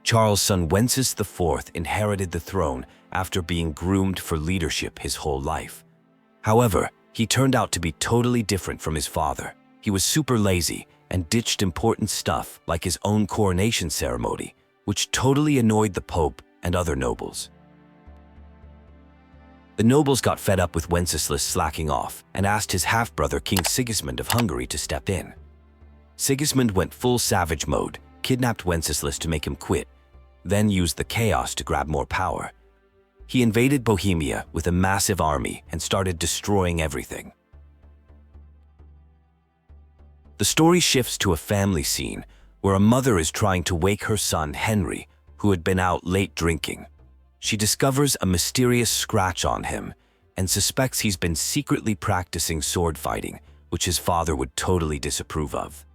Charles' son Wences IV inherited the throne after being groomed for leadership his whole life. However, he turned out to be totally different from his father. He was super lazy and ditched important stuff like his own coronation ceremony, which totally annoyed the Pope and other nobles. The nobles got fed up with Wenceslaus slacking off and asked his half-brother King Sigismund of Hungary to step in. Sigismund went full savage mode, kidnapped Wenceslaus to make him quit, then used the chaos to grab more power. He invaded Bohemia with a massive army and started destroying everything. The story shifts to a family scene where a mother is trying to wake her son Henry, who had been out late drinking. She discovers a mysterious scratch on him and suspects he's been secretly practicing sword fighting, which his father would totally disapprove of.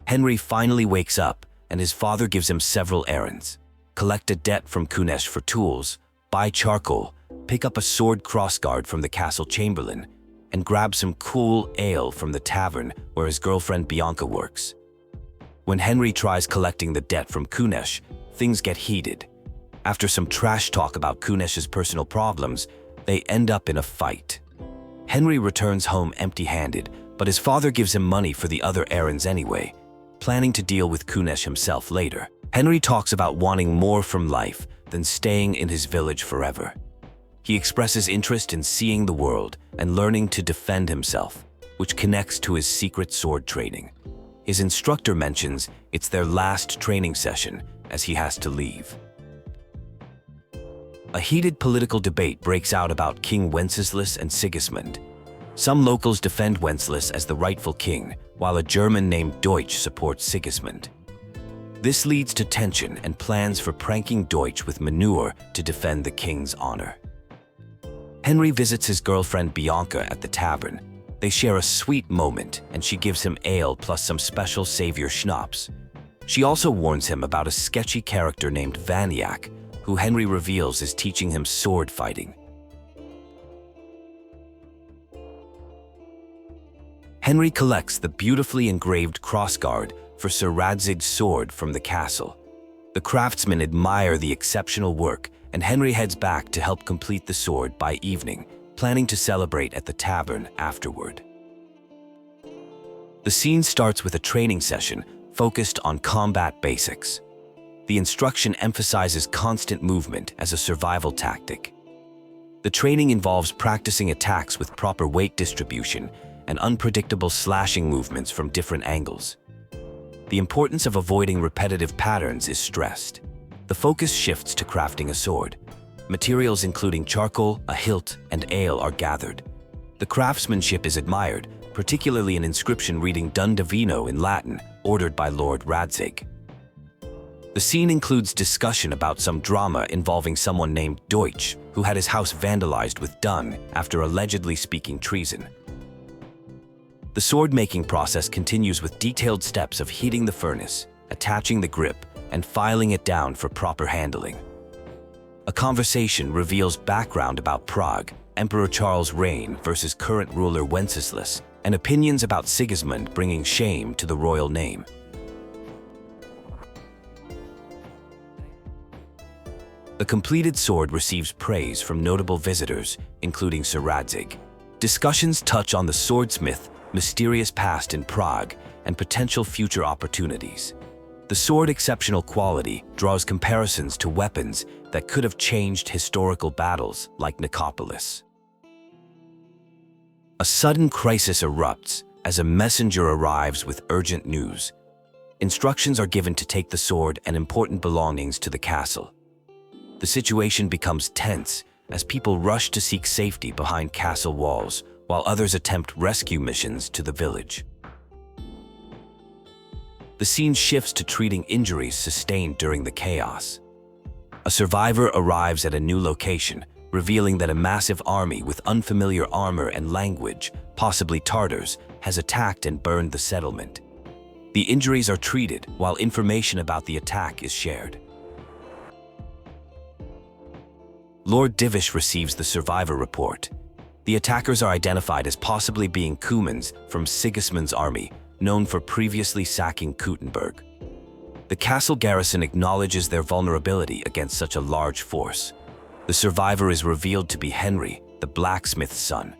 Henry finally wakes up and his father gives him several errands: collect a debt from Kunesh for tools, buy charcoal, pick up a sword crossguard from the castle chamberlain, and grab some cool ale from the tavern where his girlfriend Bianca works. When Henry tries collecting the debt from Kunesh, things get heated. After some trash talk about Kunesh's personal problems, they end up in a fight. Henry returns home empty-handed, but his father gives him money for the other errands anyway, planning to deal with Kunesh himself later. Henry talks about wanting more from life than staying in his village forever. He expresses interest in seeing the world and learning to defend himself, which connects to his secret sword training. His instructor mentions it's their last training session as he has to leave. A heated political debate breaks out about King Wenceslaus and Sigismund. Some locals defend Wenceslaus as the rightful king, while a German named Deutsch supports Sigismund. This leads to tension and plans for pranking Deutsch with manure to defend the king's honor. Henry visits his girlfriend Bianca at the tavern. They share a sweet moment and she gives him ale plus some special savior schnapps. She also warns him about a sketchy character named Vaniac, who Henry reveals is teaching him sword fighting. Henry collects the beautifully engraved crossguard for Sir Radzig's sword from the castle. The craftsmen admire the exceptional work, and Henry heads back to help complete the sword by evening, planning to celebrate at the tavern afterward. The scene starts with a training session focused on combat basics. The instruction emphasizes constant movement as a survival tactic. The training involves practicing attacks with proper weight distribution and unpredictable slashing movements from different angles. The importance of avoiding repetitive patterns is stressed. The focus shifts to crafting a sword. Materials including charcoal, a hilt, and ale are gathered. The craftsmanship is admired, particularly an inscription reading Dun Divino in Latin, ordered by Lord Radzig. The scene includes discussion about some drama involving someone named Deutsch, who had his house vandalized with dung after allegedly speaking treason. The sword-making process continues with detailed steps of heating the furnace, attaching the grip, and filing it down for proper handling. A conversation reveals background about Prague, Emperor Charles' reign versus current ruler Wenceslaus, and opinions about Sigismund bringing shame to the royal name. The completed sword receives praise from notable visitors, including Sir Radzig. Discussions touch on the swordsmith, mysterious past in Prague, and potential future opportunities. The sword's exceptional quality draws comparisons to weapons that could have changed historical battles like Nicopolis. A sudden crisis erupts as a messenger arrives with urgent news. Instructions are given to take the sword and important belongings to the castle. The situation becomes tense as people rush to seek safety behind castle walls, while others attempt rescue missions to the village. The scene shifts to treating injuries sustained during the chaos. A survivor arrives at a new location, revealing that a massive army with unfamiliar armor and language, possibly Tartars, has attacked and burned the settlement. The injuries are treated while information about the attack is shared. Lord Divish receives the survivor report. The attackers are identified as possibly being Cumans from Sigismund's army, known for previously sacking Kuttenberg. The castle garrison acknowledges their vulnerability against such a large force. The survivor is revealed to be Henry, the blacksmith's son.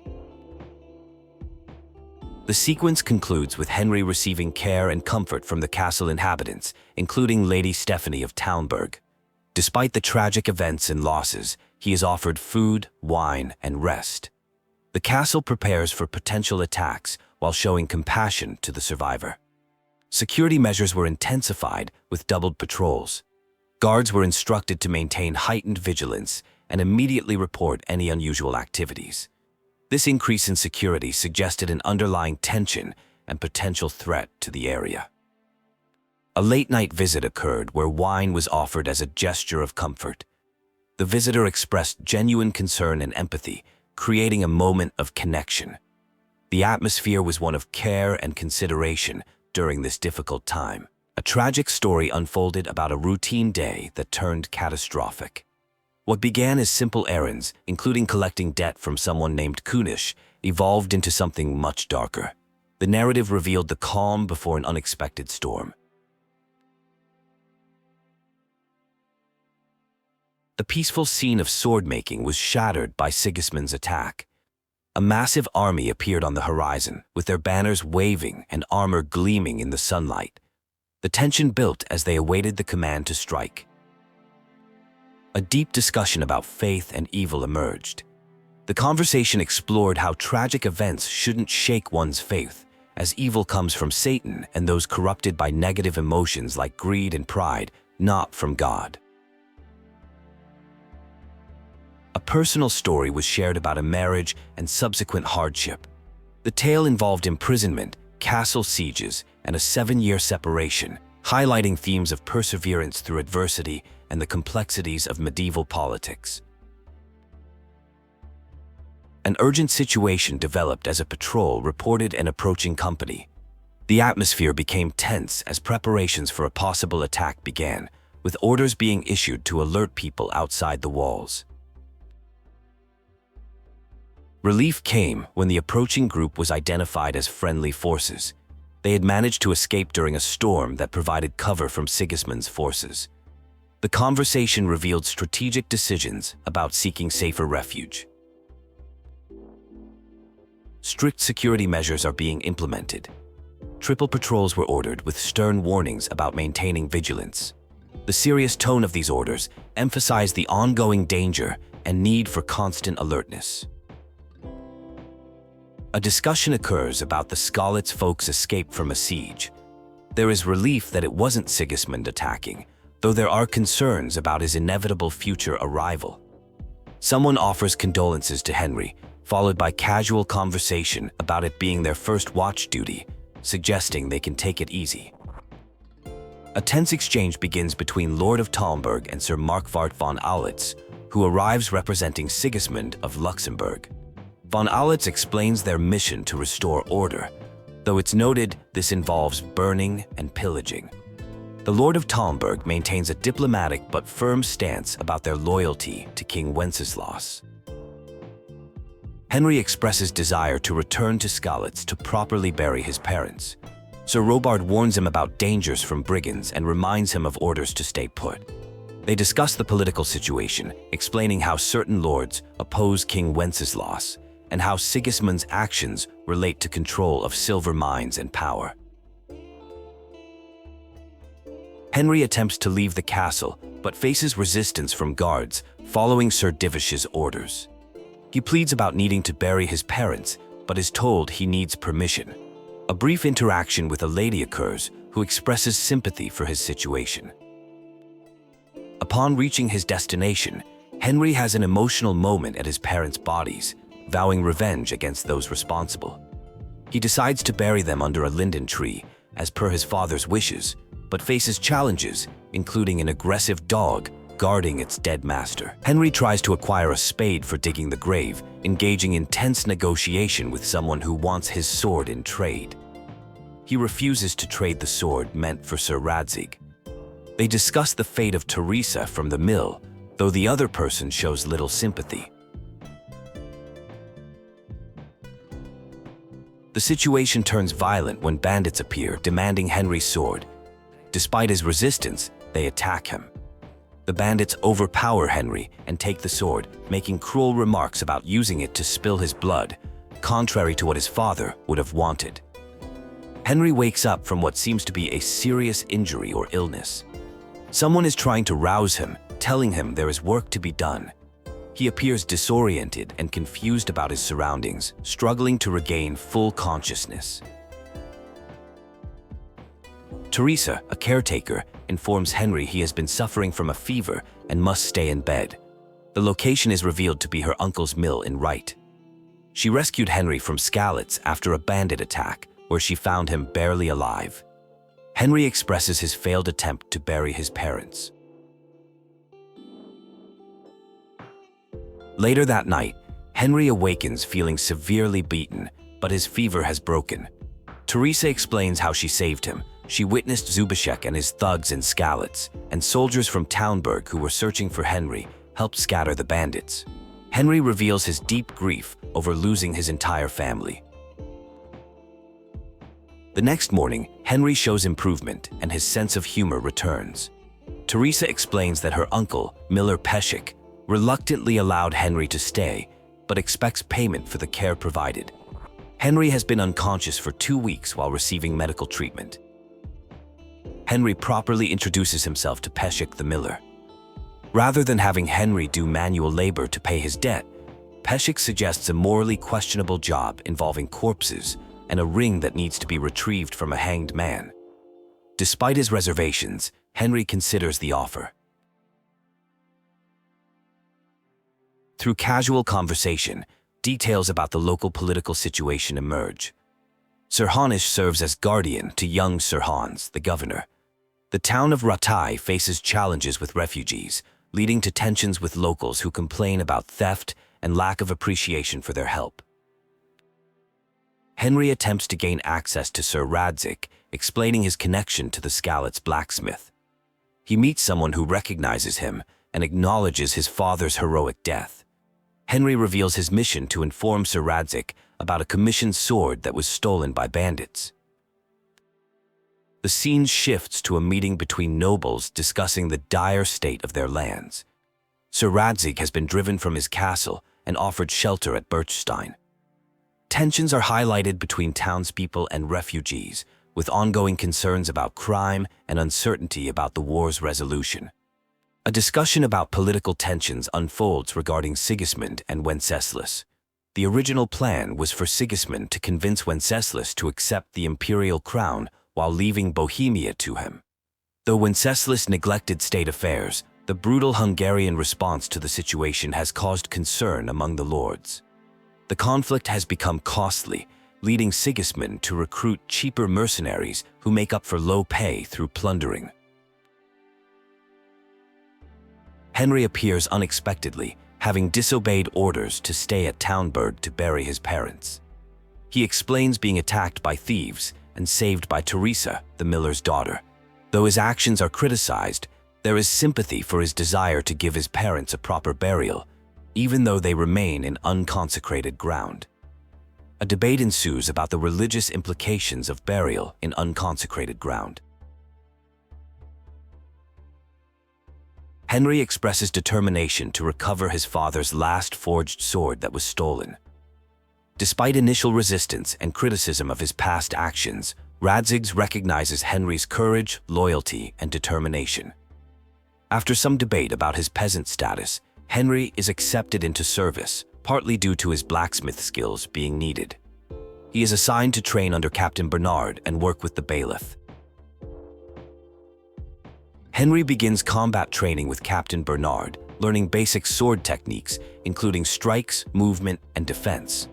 The sequence concludes with Henry receiving care and comfort from the castle inhabitants, including Lady Stephanie of Talmberg. Despite the tragic events and losses, he is offered food, wine, and rest. The castle prepares for potential attacks while showing compassion to the survivor. Security measures were intensified with doubled patrols. Guards were instructed to maintain heightened vigilance and immediately report any unusual activities. This increase in security suggested an underlying tension and potential threat to the area. A late-night visit occurred where wine was offered as a gesture of comfort. The visitor expressed genuine concern and empathy, creating a moment of connection. The atmosphere was one of care and consideration during this difficult time. A tragic story unfolded about a routine day that turned catastrophic. What began as simple errands, including collecting debt from someone named Kunish, evolved into something much darker. The narrative revealed the calm before an unexpected storm. The peaceful scene of sword-making was shattered by Sigismund's attack. A massive army appeared on the horizon, with their banners waving and armor gleaming in the sunlight. The tension built as they awaited the command to strike. A deep discussion about faith and evil emerged. The conversation explored how tragic events shouldn't shake one's faith, as evil comes from Satan and those corrupted by negative emotions like greed and pride, not from God. A personal story was shared about a marriage and subsequent hardship. The tale involved imprisonment, castle sieges, and a 7-year separation, highlighting themes of perseverance through adversity and the complexities of medieval politics. An urgent situation developed as a patrol reported an approaching company. The atmosphere became tense as preparations for a possible attack began, with orders being issued to alert people outside the walls. Relief came when the approaching group was identified as friendly forces. They had managed to escape during a storm that provided cover from Sigismund's forces. The conversation revealed strategic decisions about seeking safer refuge. Strict security measures are being implemented. Triple patrols were ordered with stern warnings about maintaining vigilance. The serious tone of these orders emphasized the ongoing danger and need for constant alertness. A discussion occurs about the Skalitz folks' escape from a siege. There is relief that it wasn't Sigismund attacking, though there are concerns about his inevitable future arrival. Someone offers condolences to Henry, followed by casual conversation about it being their first watch duty, suggesting they can take it easy. A tense exchange begins between Lord of Talmberg and Sir Markvart von Aulitz, who arrives representing Sigismund of Luxembourg. Von Aulitz explains their mission to restore order, though it's noted this involves burning and pillaging. The Lord of Talmberg maintains a diplomatic but firm stance about their loyalty to King Wenceslaus. Henry expresses desire to return to Skalitz to properly bury his parents. Sir Robard warns him about dangers from brigands and reminds him of orders to stay put. They discuss the political situation, explaining how certain lords oppose King Wenceslaus and how Sigismund's actions relate to control of silver mines and power. Henry attempts to leave the castle, but faces resistance from guards following Sir Divish's orders. He pleads about needing to bury his parents, but is told he needs permission. A brief interaction with a lady occurs who expresses sympathy for his situation. Upon reaching his destination, Henry has an emotional moment at his parents' bodies, vowing revenge against those responsible. He decides to bury them under a linden tree, as per his father's wishes, but faces challenges, including an aggressive dog guarding its dead master. Henry tries to acquire a spade for digging the grave, engaging in tense negotiation with someone who wants his sword in trade. He refuses to trade the sword meant for Sir Radzig. They discuss the fate of Teresa from the mill, though the other person shows little sympathy. The situation turns violent when bandits appear, demanding Henry's sword. Despite his resistance, they attack him. The bandits overpower Henry and take the sword, making cruel remarks about using it to spill his blood, contrary to what his father would have wanted. Henry wakes up from what seems to be a serious injury or illness. Someone is trying to rouse him, telling him there is work to be done. He appears disoriented and confused about his surroundings, struggling to regain full consciousness. Teresa, a caretaker, informs Henry he has been suffering from a fever and must stay in bed. The location is revealed to be her uncle's mill in Rattay. She rescued Henry from Skalitz after a bandit attack, where she found him barely alive. Henry expresses his failed attempt to bury his parents. Later that night, Henry awakens feeling severely beaten, but his fever has broken. Teresa explains how she saved him. She witnessed Zubashek and his thugs in Skalitz, and soldiers from Talmberg who were searching for Henry helped scatter the bandits. Henry reveals his deep grief over losing his entire family. The next morning, Henry shows improvement and his sense of humor returns. Teresa explains that her uncle, Miller Peshik, reluctantly allowed Henry to stay, but expects payment for the care provided. Henry has been unconscious for 2 weeks while receiving medical treatment. Henry properly introduces himself to Peshik the miller. Rather than having Henry do manual labor to pay his debt, Peshik suggests a morally questionable job involving corpses and a ring that needs to be retrieved from a hanged man. Despite his reservations, Henry considers the offer. Through casual conversation, details about the local political situation emerge. Sir Hanish serves as guardian to young Sir Hans, the governor. The town of Rattay faces challenges with refugees, leading to tensions with locals who complain about theft and lack of appreciation for their help. Henry attempts to gain access to Sir Radzig, explaining his connection to the Skalitz blacksmith. He meets someone who recognizes him and acknowledges his father's heroic death. Henry reveals his mission to inform Sir Radzig about a commissioned sword that was stolen by bandits. The scene shifts to a meeting between nobles discussing the dire state of their lands. Sir Radzig has been driven from his castle and offered shelter at Birchstein. Tensions are highlighted between townspeople and refugees, with ongoing concerns about crime and uncertainty about the war's resolution. A discussion about political tensions unfolds regarding Sigismund and Wenceslaus. The original plan was for Sigismund to convince Wenceslaus to accept the imperial crown while leaving Bohemia to him. Though Wenceslaus neglected state affairs, the brutal Hungarian response to the situation has caused concern among the lords. The conflict has become costly, leading Sigismund to recruit cheaper mercenaries who make up for low pay through plundering. Henry appears unexpectedly, having disobeyed orders to stay at Talmberg to bury his parents. He explains being attacked by thieves and saved by Teresa, the miller's daughter. Though his actions are criticized, there is sympathy for his desire to give his parents a proper burial, even though they remain in unconsecrated ground. A debate ensues about the religious implications of burial in unconsecrated ground. Henry expresses determination to recover his father's last forged sword that was stolen. Despite initial resistance and criticism of his past actions, Radzig recognizes Henry's courage, loyalty, and determination. After some debate about his peasant status, Henry is accepted into service, partly due to his blacksmith skills being needed. He is assigned to train under Captain Bernard and work with the bailiff. Henry begins combat training with Captain Bernard, learning basic sword techniques, including strikes, movement, and defense.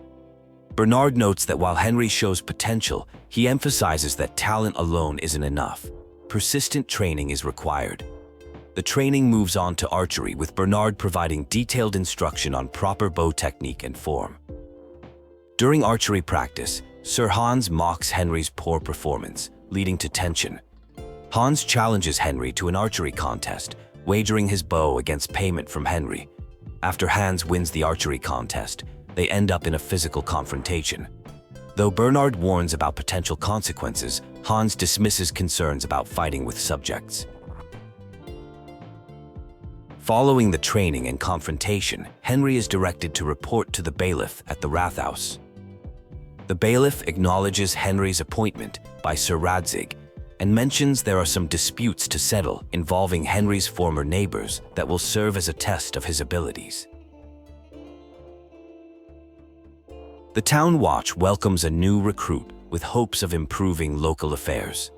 Bernard notes that while Henry shows potential, he emphasizes that talent alone isn't enough. Persistent training is required. The training moves on to archery, with Bernard providing detailed instruction on proper bow technique and form. During archery practice, Sir Hans mocks Henry's poor performance, leading to tension. Hans challenges Henry to an archery contest, wagering his bow against payment from Henry. After Hans wins the archery contest, they end up in a physical confrontation. Though Bernard warns about potential consequences, Hans dismisses concerns about fighting with subjects. Following the training and confrontation, Henry is directed to report to the bailiff at the Rathaus. The bailiff acknowledges Henry's appointment by Sir Radzig and mentions there are some disputes to settle involving Henry's former neighbors that will serve as a test of his abilities. The town watch welcomes a new recruit with hopes of improving local affairs.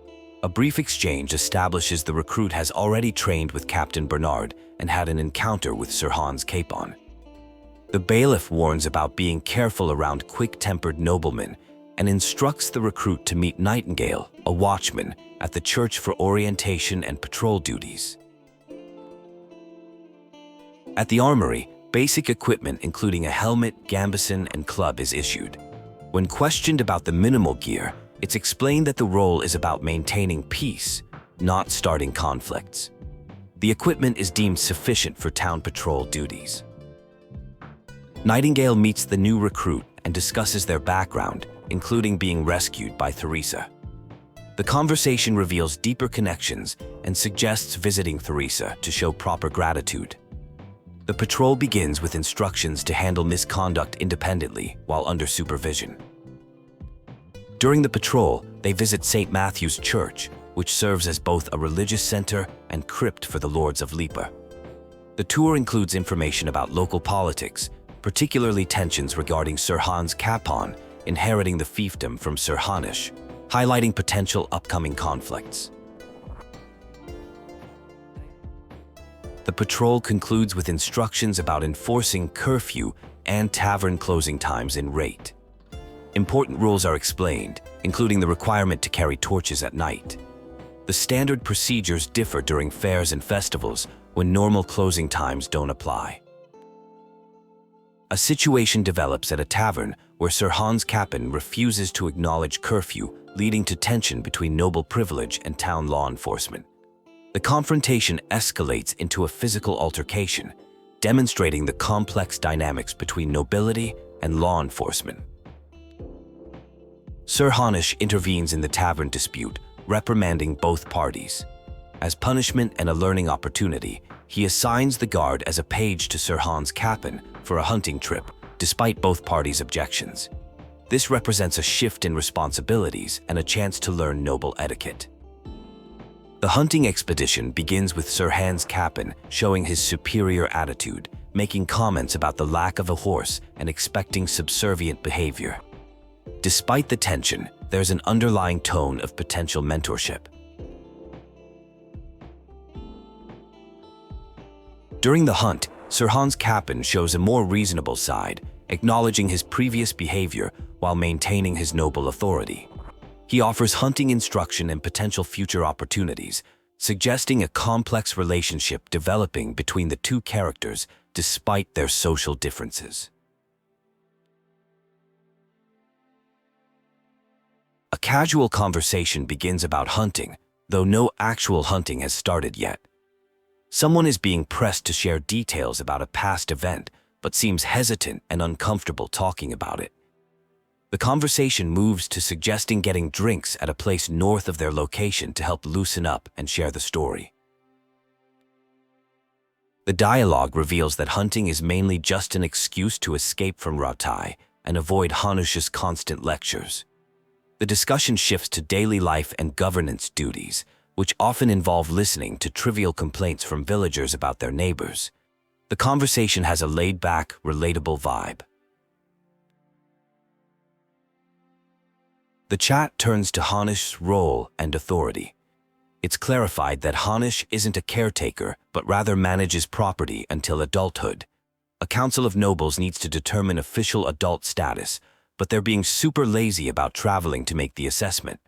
A brief exchange establishes the recruit has already trained with Captain Bernard and had an encounter with Sir Hans Capon. The bailiff warns about being careful around quick-tempered noblemen and instructs the recruit to meet Nightingale, a watchman, at the church for orientation and patrol duties. At the armory, basic equipment including a helmet, gambeson, and club is issued. When questioned about the minimal gear, it's explained that the role is about maintaining peace, not starting conflicts. The equipment is deemed sufficient for town patrol duties. Nightingale meets the new recruit and discusses their background, including being rescued by Teresa. The conversation reveals deeper connections and suggests visiting Teresa to show proper gratitude. The patrol begins with instructions to handle misconduct independently while under supervision. During the patrol, they visit St. Matthew's Church, which serves as both a religious center and crypt for the Lords of Lipa. The tour includes information about local politics, particularly tensions regarding Sir Hans Capon inheriting the fiefdom from Sir Hanish, highlighting potential upcoming conflicts. The patrol concludes with instructions about enforcing curfew and tavern closing times in Rattay. Important rules are explained, including the requirement to carry torches at night. The standard procedures differ during fairs and festivals when normal closing times don't apply. A situation develops at a tavern where Sir Hans Capon refuses to acknowledge curfew, leading to tension between noble privilege and town law enforcement. The confrontation escalates into a physical altercation, demonstrating the complex dynamics between nobility and law enforcement. Sir Hanish intervenes in the tavern dispute, reprimanding both parties. As punishment and a learning opportunity, he assigns the guard as a page to Sir Hans Capon for a hunting trip, despite both parties' objections. This represents a shift in responsibilities and a chance to learn noble etiquette. The hunting expedition begins with Sir Hans Capon showing his superior attitude, making comments about the lack of a horse and expecting subservient behavior. Despite the tension, there's an underlying tone of potential mentorship. During the hunt, Sir Hans Capon shows a more reasonable side, acknowledging his previous behavior while maintaining his noble authority. He offers hunting instruction and potential future opportunities, suggesting a complex relationship developing between the two characters despite their social differences. A casual conversation begins about hunting, though no actual hunting has started yet. Someone is being pressed to share details about a past event, but seems hesitant and uncomfortable talking about it. The conversation moves to suggesting getting drinks at a place north of their location to help loosen up and share the story. The dialogue reveals that hunting is mainly just an excuse to escape from Rattay and avoid Hanish's constant lectures. The discussion shifts to daily life and governance duties, which often involve listening to trivial complaints from villagers about their neighbors. The conversation has a laid-back, relatable vibe. The chat turns to Hanish's role and authority. It's clarified that Hanish isn't a caretaker, but rather manages property until adulthood. A council of nobles needs to determine official adult status, but they're being super lazy about traveling to make the assessment.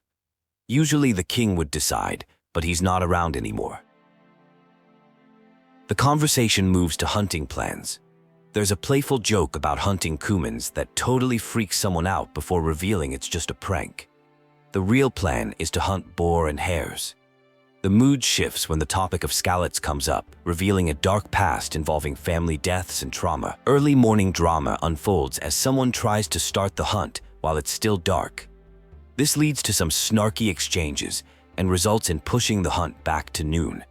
Usually the king would decide, but he's not around anymore. The conversation moves to hunting plans. There's a playful joke about hunting Cumans that totally freaks someone out before revealing it's just a prank. The real plan is to hunt boar and hares. The mood shifts when the topic of Skalitz comes up, revealing a dark past involving family deaths and trauma. Early morning drama unfolds as someone tries to start the hunt, while it's still dark. This leads to some snarky exchanges and results in pushing the hunt back to noon.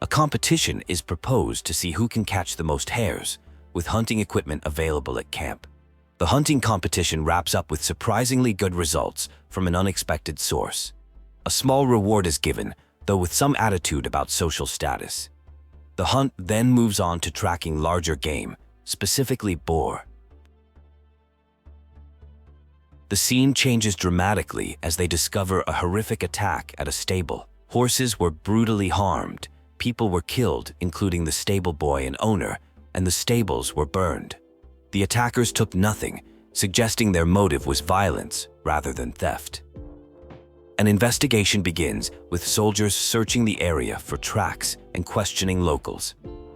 A competition is proposed to see who can catch the most hares, with hunting equipment available at camp. The hunting competition wraps up with surprisingly good results from an unexpected source. A small reward is given, though with some attitude about social status. The hunt then moves on to tracking larger game, specifically boar. The scene changes dramatically as they discover a horrific attack at a stable. Horses were brutally harmed, people were killed, including the stable boy and owner, and the stables were burned. The attackers took nothing, suggesting their motive was violence rather than theft. An investigation begins with soldiers searching the area for tracks and questioning locals.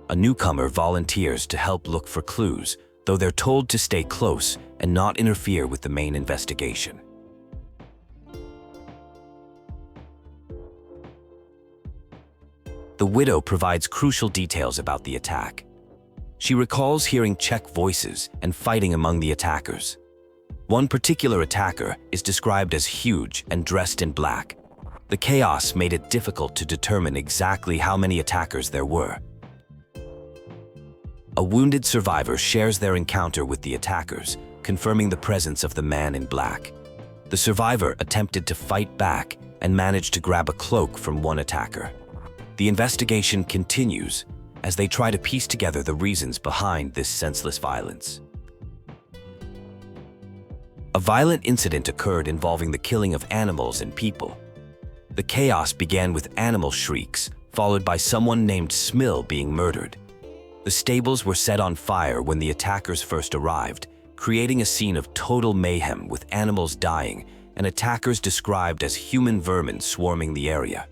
A newcomer volunteers to help look for clues, though they're told to stay close and not interfere with the main investigation. The widow provides crucial details about the attack. She recalls hearing Czech voices and fighting among the attackers. One particular attacker is described as huge and dressed in black. The chaos made it difficult to determine exactly how many attackers there were. A wounded survivor shares their encounter with the attackers, confirming the presence of the man in black. The survivor attempted to fight back and managed to grab a cloak from one attacker. The investigation continues as they try to piece together the reasons behind this senseless violence. A violent incident occurred involving the killing of animals and people. The chaos began with animal shrieks, followed by someone named Smill being murdered. The stables were set on fire when the attackers first arrived, creating a scene of total mayhem with animals dying and attackers described as human vermin swarming the area.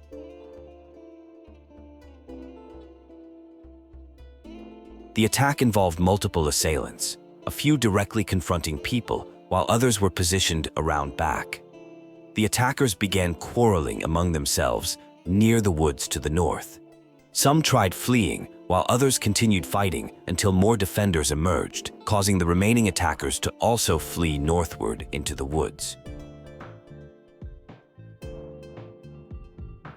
The attack involved multiple assailants, a few directly confronting people, while others were positioned around back. The attackers began quarreling among themselves near the woods to the north. Some tried fleeing, while others continued fighting until more defenders emerged, causing the remaining attackers to also flee northward into the woods.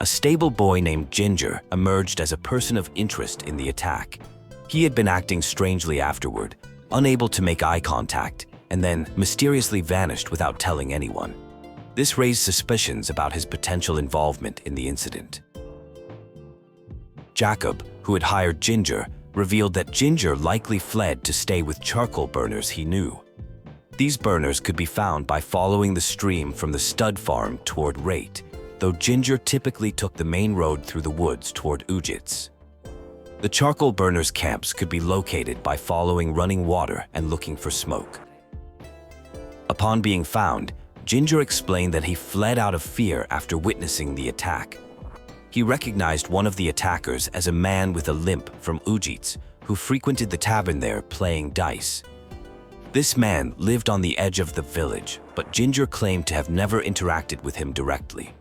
A stable boy named Ginger emerged as a person of interest in the attack. He had been acting strangely afterward, unable to make eye contact, and then mysteriously vanished without telling anyone. This raised suspicions about his potential involvement in the incident. Jacob, who had hired Ginger, revealed that Ginger likely fled to stay with charcoal burners he knew. These burners could be found by following the stream from the stud farm toward Rattay, though Ginger typically took the main road through the woods toward Ujits. The charcoal burners' camps could be located by following running water and looking for smoke. Upon being found, Ginger explained that he fled out of fear after witnessing the attack. He recognized one of the attackers as a man with a limp from Ujits, who frequented the tavern there playing dice. This man lived on the edge of the village, but Ginger claimed to have never interacted with him directly.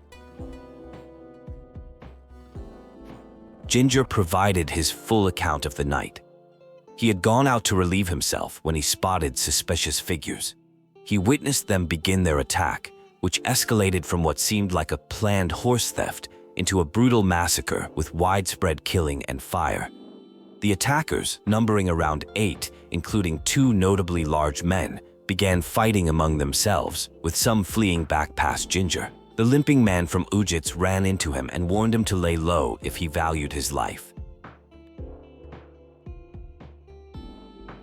Ginger provided his full account of the night. He had gone out to relieve himself when he spotted suspicious figures. He witnessed them begin their attack, which escalated from what seemed like a planned horse theft into a brutal massacre with widespread killing and fire. The attackers, numbering around 8, including 2 notably large men, began fighting among themselves, with some fleeing back past Ginger. The limping man from Ujits ran into him and warned him to lay low if he valued his life.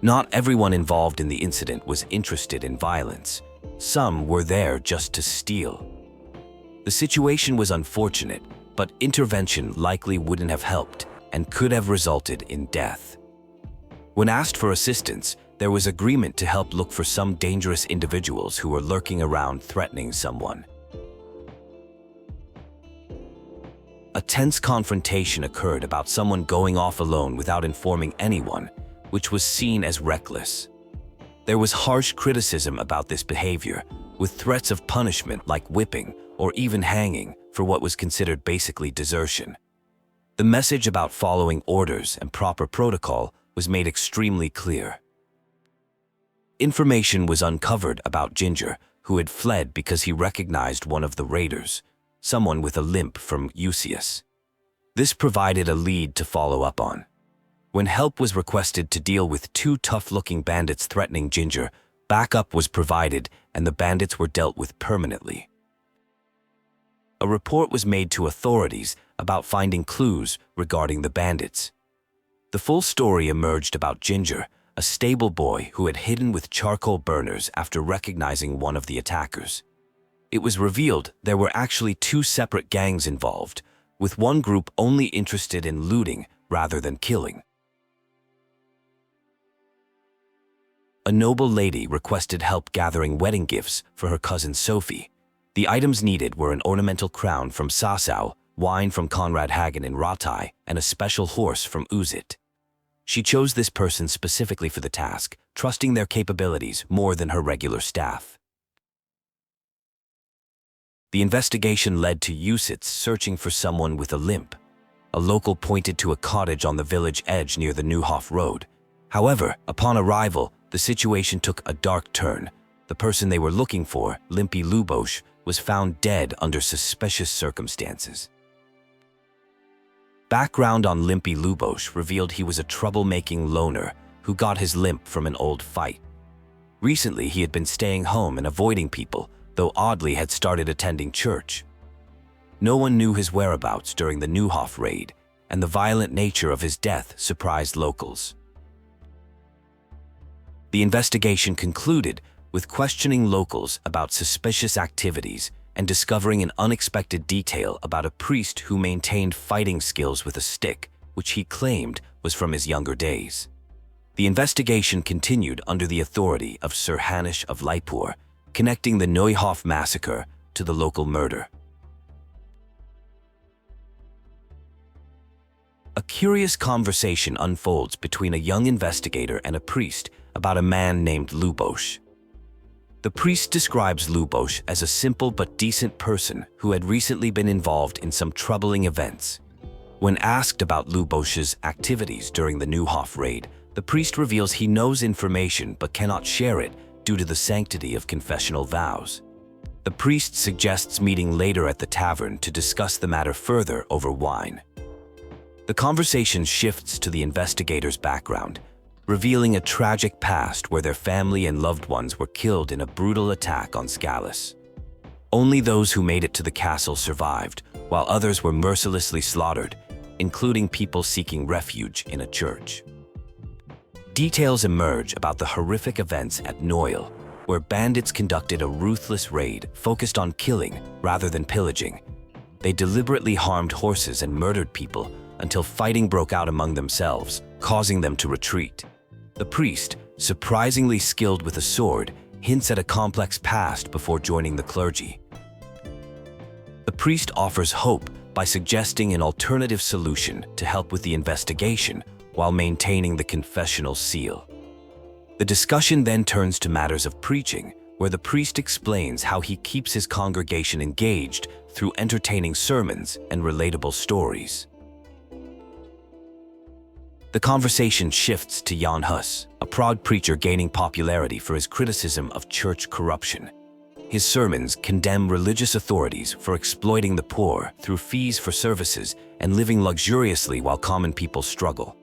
Not everyone involved in the incident was interested in violence. Some were there just to steal. The situation was unfortunate, but intervention likely wouldn't have helped and could have resulted in death. When asked for assistance, there was agreement to help look for some dangerous individuals who were lurking around threatening someone. A tense confrontation occurred about someone going off alone without informing anyone, which was seen as reckless. There was harsh criticism about this behavior, with threats of punishment like whipping or even hanging for what was considered basically desertion. The message about following orders and proper protocol was made extremely clear. Information was uncovered about Ginger, who had fled because he recognized one of the raiders, someone with a limp from Usius. This provided a lead to follow up on. When help was requested to deal with two tough-looking bandits threatening Ginger, backup was provided and the bandits were dealt with permanently. A report was made to authorities about finding clues regarding the bandits. The full story emerged about Ginger, a stable boy who had hidden with charcoal burners after recognizing one of the attackers. It was revealed there were actually two separate gangs involved, with one group only interested in looting rather than killing. A noble lady requested help gathering wedding gifts for her cousin Sophie. The items needed were an ornamental crown from Sasau, wine from Conrad Hagen in Rattay, and a special horse from Uzit. She chose this person specifically for the task, trusting their capabilities more than her regular staff. The investigation led to Usits searching for someone with a limp. A local pointed to a cottage on the village edge near the Neuhof Road. However, upon arrival, the situation took a dark turn. The person they were looking for, Limpy Lubosh, was found dead under suspicious circumstances. Background on Limpy Lubosh revealed he was a troublemaking loner who got his limp from an old fight. Recently, he had been staying home and avoiding people, though oddly had started attending church. No one knew his whereabouts during the Neuhof raid, and the violent nature of his death surprised locals. The investigation concluded with questioning locals about suspicious activities and discovering an unexpected detail about a priest who maintained fighting skills with a stick, which he claimed was from his younger days. The investigation continued under the authority of Sir Hanish of Laipur, connecting the Neuhof massacre to the local murder. A curious conversation unfolds between a young investigator and a priest about a man named Lubosh. The priest describes Lubosh as a simple but decent person who had recently been involved in some troubling events. When asked about Lubosh's activities during the Neuhof raid, the priest reveals he knows information but cannot share it due to the sanctity of confessional vows. The priest suggests meeting later at the tavern to discuss the matter further over wine. The conversation shifts to the investigator's background, revealing a tragic past where their family and loved ones were killed in a brutal attack on Skalitz. Only those who made it to the castle survived, while others were mercilessly slaughtered, including people seeking refuge in a church. Details emerge about the horrific events at Noyle, where bandits conducted a ruthless raid focused on killing rather than pillaging. They deliberately harmed horses and murdered people until fighting broke out among themselves, causing them to retreat. The priest, surprisingly skilled with a sword, hints at a complex past before joining the clergy. The priest offers hope by suggesting an alternative solution to help with the investigation while maintaining the confessional seal. The discussion then turns to matters of preaching, where the priest explains how he keeps his congregation engaged through entertaining sermons and relatable stories. The conversation shifts to Jan Hus, a proud preacher gaining popularity for his criticism of church corruption. His sermons condemn religious authorities for exploiting the poor through fees for services and living luxuriously while common people struggle.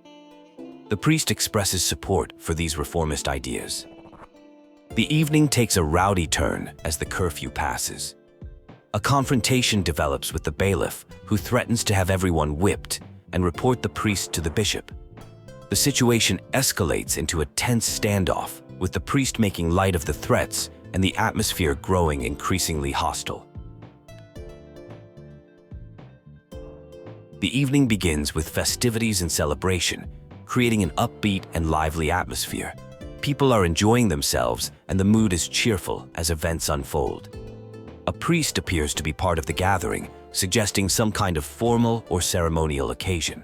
The priest expresses support for these reformist ideas. The evening takes a rowdy turn as the curfew passes. A confrontation develops with the bailiff, who threatens to have everyone whipped and report the priest to the bishop. The situation escalates into a tense standoff, with the priest making light of the threats and the atmosphere growing increasingly hostile. The evening begins with festivities and celebration, creating an upbeat and lively atmosphere. People are enjoying themselves and the mood is cheerful as events unfold. A priest appears to be part of the gathering, suggesting some kind of formal or ceremonial occasion.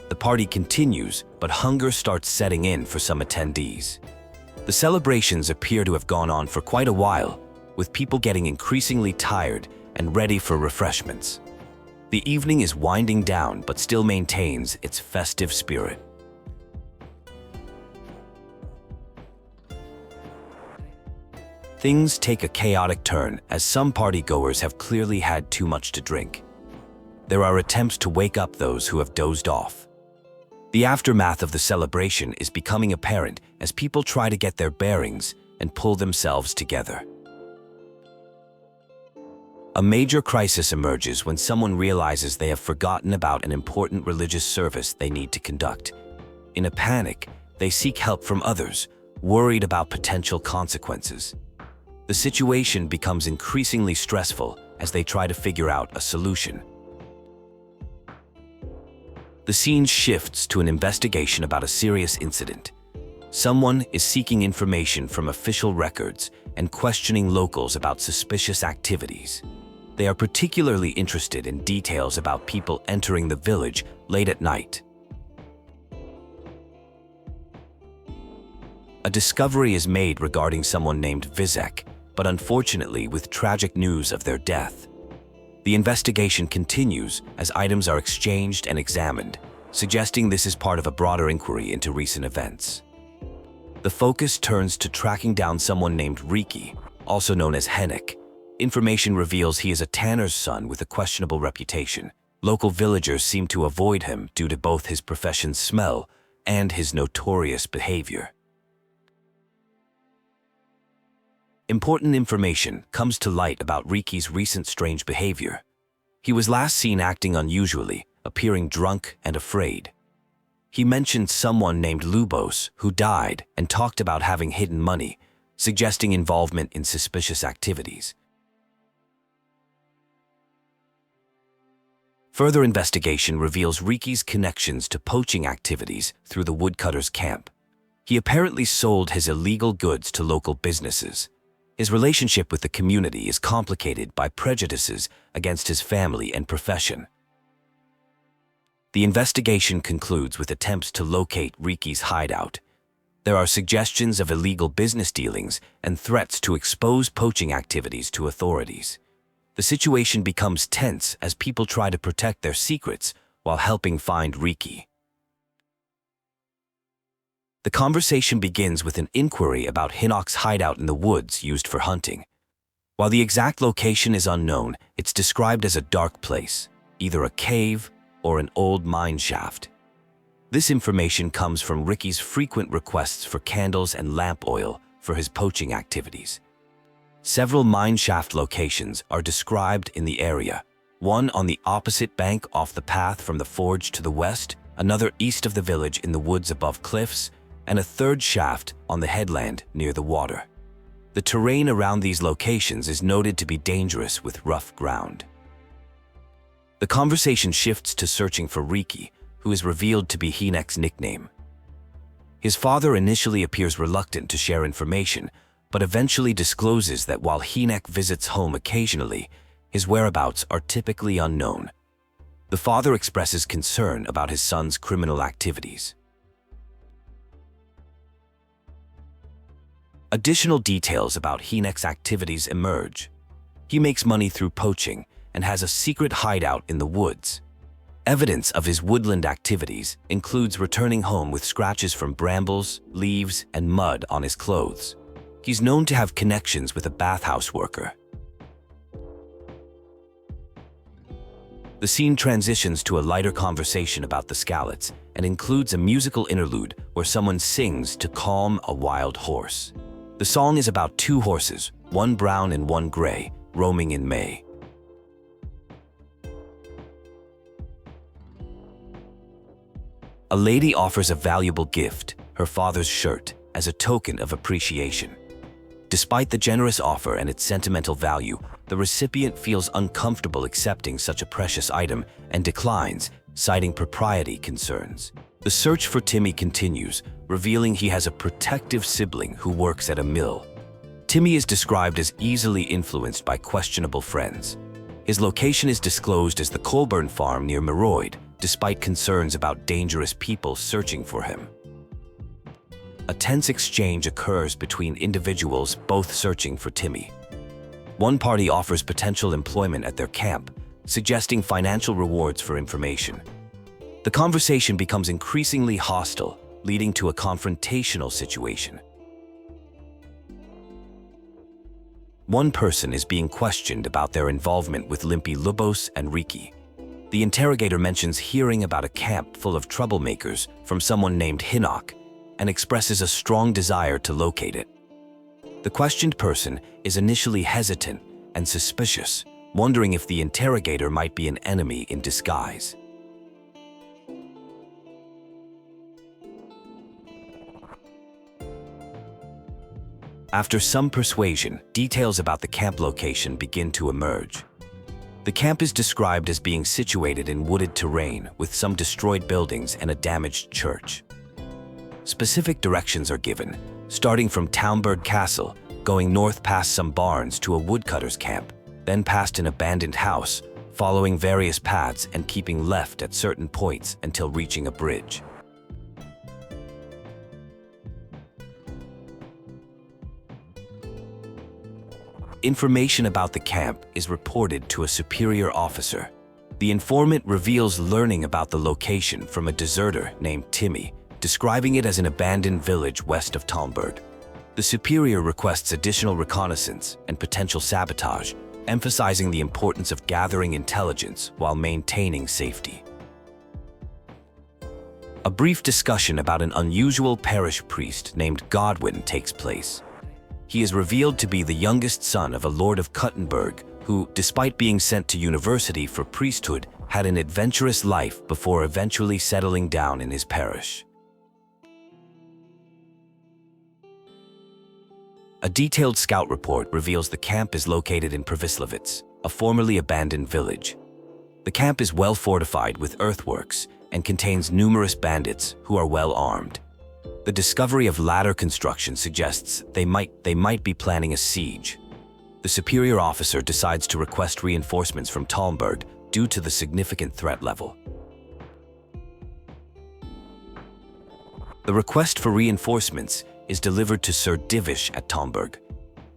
The party continues, but hunger starts setting in for some attendees. The celebrations appear to have gone on for quite a while, with people getting increasingly tired and ready for refreshments. The evening is winding down but still maintains its festive spirit. Things take a chaotic turn as some partygoers have clearly had too much to drink. There are attempts to wake up those who have dozed off. The aftermath of the celebration is becoming apparent as people try to get their bearings and pull themselves together. A major crisis emerges when someone realizes they have forgotten about an important religious service they need to conduct. In a panic, they seek help from others, worried about potential consequences. The situation becomes increasingly stressful as they try to figure out a solution. The scene shifts to an investigation about a serious incident. Someone is seeking information from official records and questioning locals about suspicious activities. They are particularly interested in details about people entering the village late at night. A discovery is made regarding someone named Vizek, but unfortunately with tragic news of their death. The investigation continues as items are exchanged and examined, suggesting this is part of a broader inquiry into recent events. The focus turns to tracking down someone named Riki, also known as Henrik. Information reveals he is a tanner's son with a questionable reputation. Local villagers seem to avoid him due to both his profession's smell and his notorious behavior. Important information comes to light about Riki's recent strange behavior. He was last seen acting unusually, appearing drunk and afraid. He mentioned someone named Lubos who died and talked about having hidden money, suggesting involvement in suspicious activities. Further investigation reveals Riki's connections to poaching activities through the woodcutter's camp. He apparently sold his illegal goods to local businesses. His relationship with the community is complicated by prejudices against his family and profession. The investigation concludes with attempts to locate Riki's hideout. There are suggestions of illegal business dealings and threats to expose poaching activities to authorities. The situation becomes tense as people try to protect their secrets while helping find Riki. The conversation begins with an inquiry about Hinnock's hideout in the woods used for hunting. While the exact location is unknown, it's described as a dark place, either a cave or an old mine shaft. This information comes from Riki's frequent requests for candles and lamp oil for his poaching activities. Several mine shaft locations are described in the area, one on the opposite bank off the path from the forge to the west, another east of the village in the woods above cliffs, and a third shaft on the headland near the water. The terrain around these locations is noted to be dangerous with rough ground. The conversation shifts to searching for Riki, who is revealed to be Hinek's nickname. His father initially appears reluctant to share information, but eventually discloses that while Hinek visits home occasionally, his whereabouts are typically unknown. The father expresses concern about his son's criminal activities. Additional details about Hinek's activities emerge. He makes money through poaching and has a secret hideout in the woods. Evidence of his woodland activities includes returning home with scratches from brambles, leaves, and mud on his clothes. He's known to have connections with a bathhouse worker. The scene transitions to a lighter conversation about the Skalitz and includes a musical interlude where someone sings to calm a wild horse. The song is about two horses, one brown and one gray, roaming in May. A lady offers a valuable gift, her father's shirt, as a token of appreciation. Despite the generous offer and its sentimental value, the recipient feels uncomfortable accepting such a precious item and declines, citing propriety concerns. The search for Timmy continues, revealing he has a protective sibling who works at a mill. Timmy is described as easily influenced by questionable friends. His location is disclosed as the Colburn farm near Meroid, despite concerns about dangerous people searching for him. A tense exchange occurs between individuals both searching for Timmy. One party offers potential employment at their camp, suggesting financial rewards for information. The conversation becomes increasingly hostile, leading to a confrontational situation. One person is being questioned about their involvement with Limpy Lubos and Riki. The interrogator mentions hearing about a camp full of troublemakers from someone named Hinnock and expresses a strong desire to locate it. The questioned person is initially hesitant and suspicious, wondering if the interrogator might be an enemy in disguise. After some persuasion, details about the camp location begin to emerge. The camp is described as being situated in wooded terrain with some destroyed buildings and a damaged church. Specific directions are given, starting from Talmberg Castle, going north past some barns to a woodcutter's camp, then past an abandoned house, following various paths and keeping left at certain points until reaching a bridge. Information about the camp is reported to a superior officer. The informant reveals learning about the location from a deserter named Timmy, describing it as an abandoned village west of Talmberg. The superior requests additional reconnaissance and potential sabotage, emphasizing the importance of gathering intelligence while maintaining safety. A brief discussion about an unusual parish priest named Godwin takes place. He is revealed to be the youngest son of a lord of Kuttenberg who, despite being sent to university for priesthood, had an adventurous life before eventually settling down in his parish. A detailed scout report reveals the camp is located in Previslavitz, a formerly abandoned village. The camp is well fortified with earthworks and contains numerous bandits who are well armed. The discovery of ladder construction suggests they might be planning a siege. The superior officer decides to request reinforcements from Talmberg due to the significant threat level. The request for reinforcements is delivered to Sir Divish at Talmberg.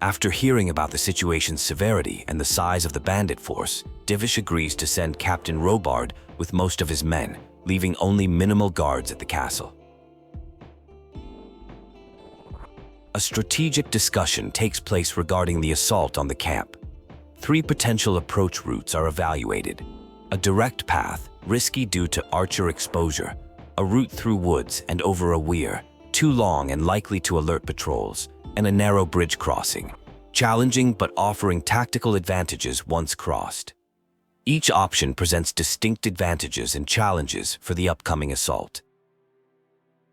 After hearing about the situation's severity and the size of the bandit force, Divish agrees to send Captain Robard with most of his men, leaving only minimal guards at the castle. A strategic discussion takes place regarding the assault on the camp. 3 potential approach routes are evaluated: a direct path, risky due to archer exposure; a route through woods and over a weir, too long and likely to alert patrols; and a narrow bridge crossing, challenging but offering tactical advantages once crossed. Each option presents distinct advantages and challenges for the upcoming assault.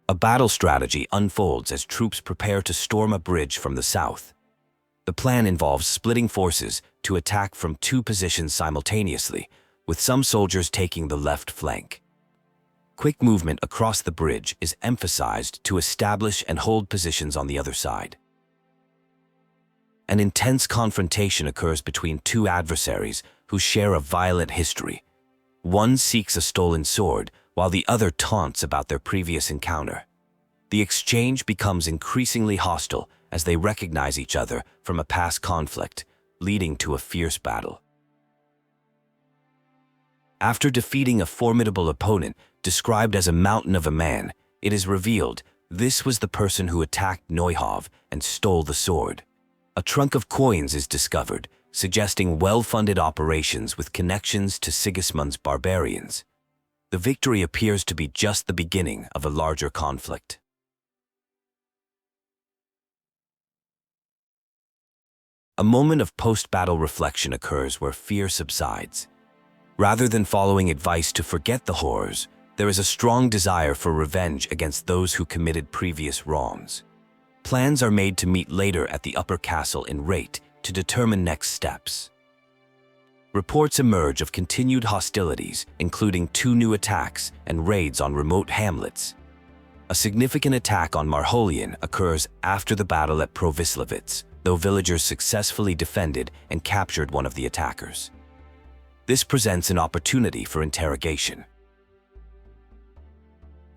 A battle strategy unfolds as troops prepare to storm a bridge from the south. The plan involves splitting forces to attack from 2 positions simultaneously, with some soldiers taking the left flank. Quick movement across the bridge is emphasized to establish and hold positions on the other side. An intense confrontation occurs between 2 adversaries who share a violent history. One seeks a stolen sword, while the other taunts about their previous encounter. The exchange becomes increasingly hostile as they recognize each other from a past conflict, leading to a fierce battle. After defeating a formidable opponent described as a mountain of a man, it is revealed this was the person who attacked Neuhof and stole the sword. A trunk of coins is discovered, suggesting well-funded operations with connections to Sigismund's barbarians. The victory appears to be just the beginning of a larger conflict. A moment of post-battle reflection occurs where fear subsides. Rather than following advice to forget the horrors, there is a strong desire for revenge against those who committed previous wrongs. Plans are made to meet later at the upper castle in Rattay to determine next steps. Reports emerge of continued hostilities, including 2 new attacks and raids on remote hamlets. A significant attack on Marholian occurs after the battle at Previslavitz, though villagers successfully defended and captured one of the attackers. This presents an opportunity for interrogation.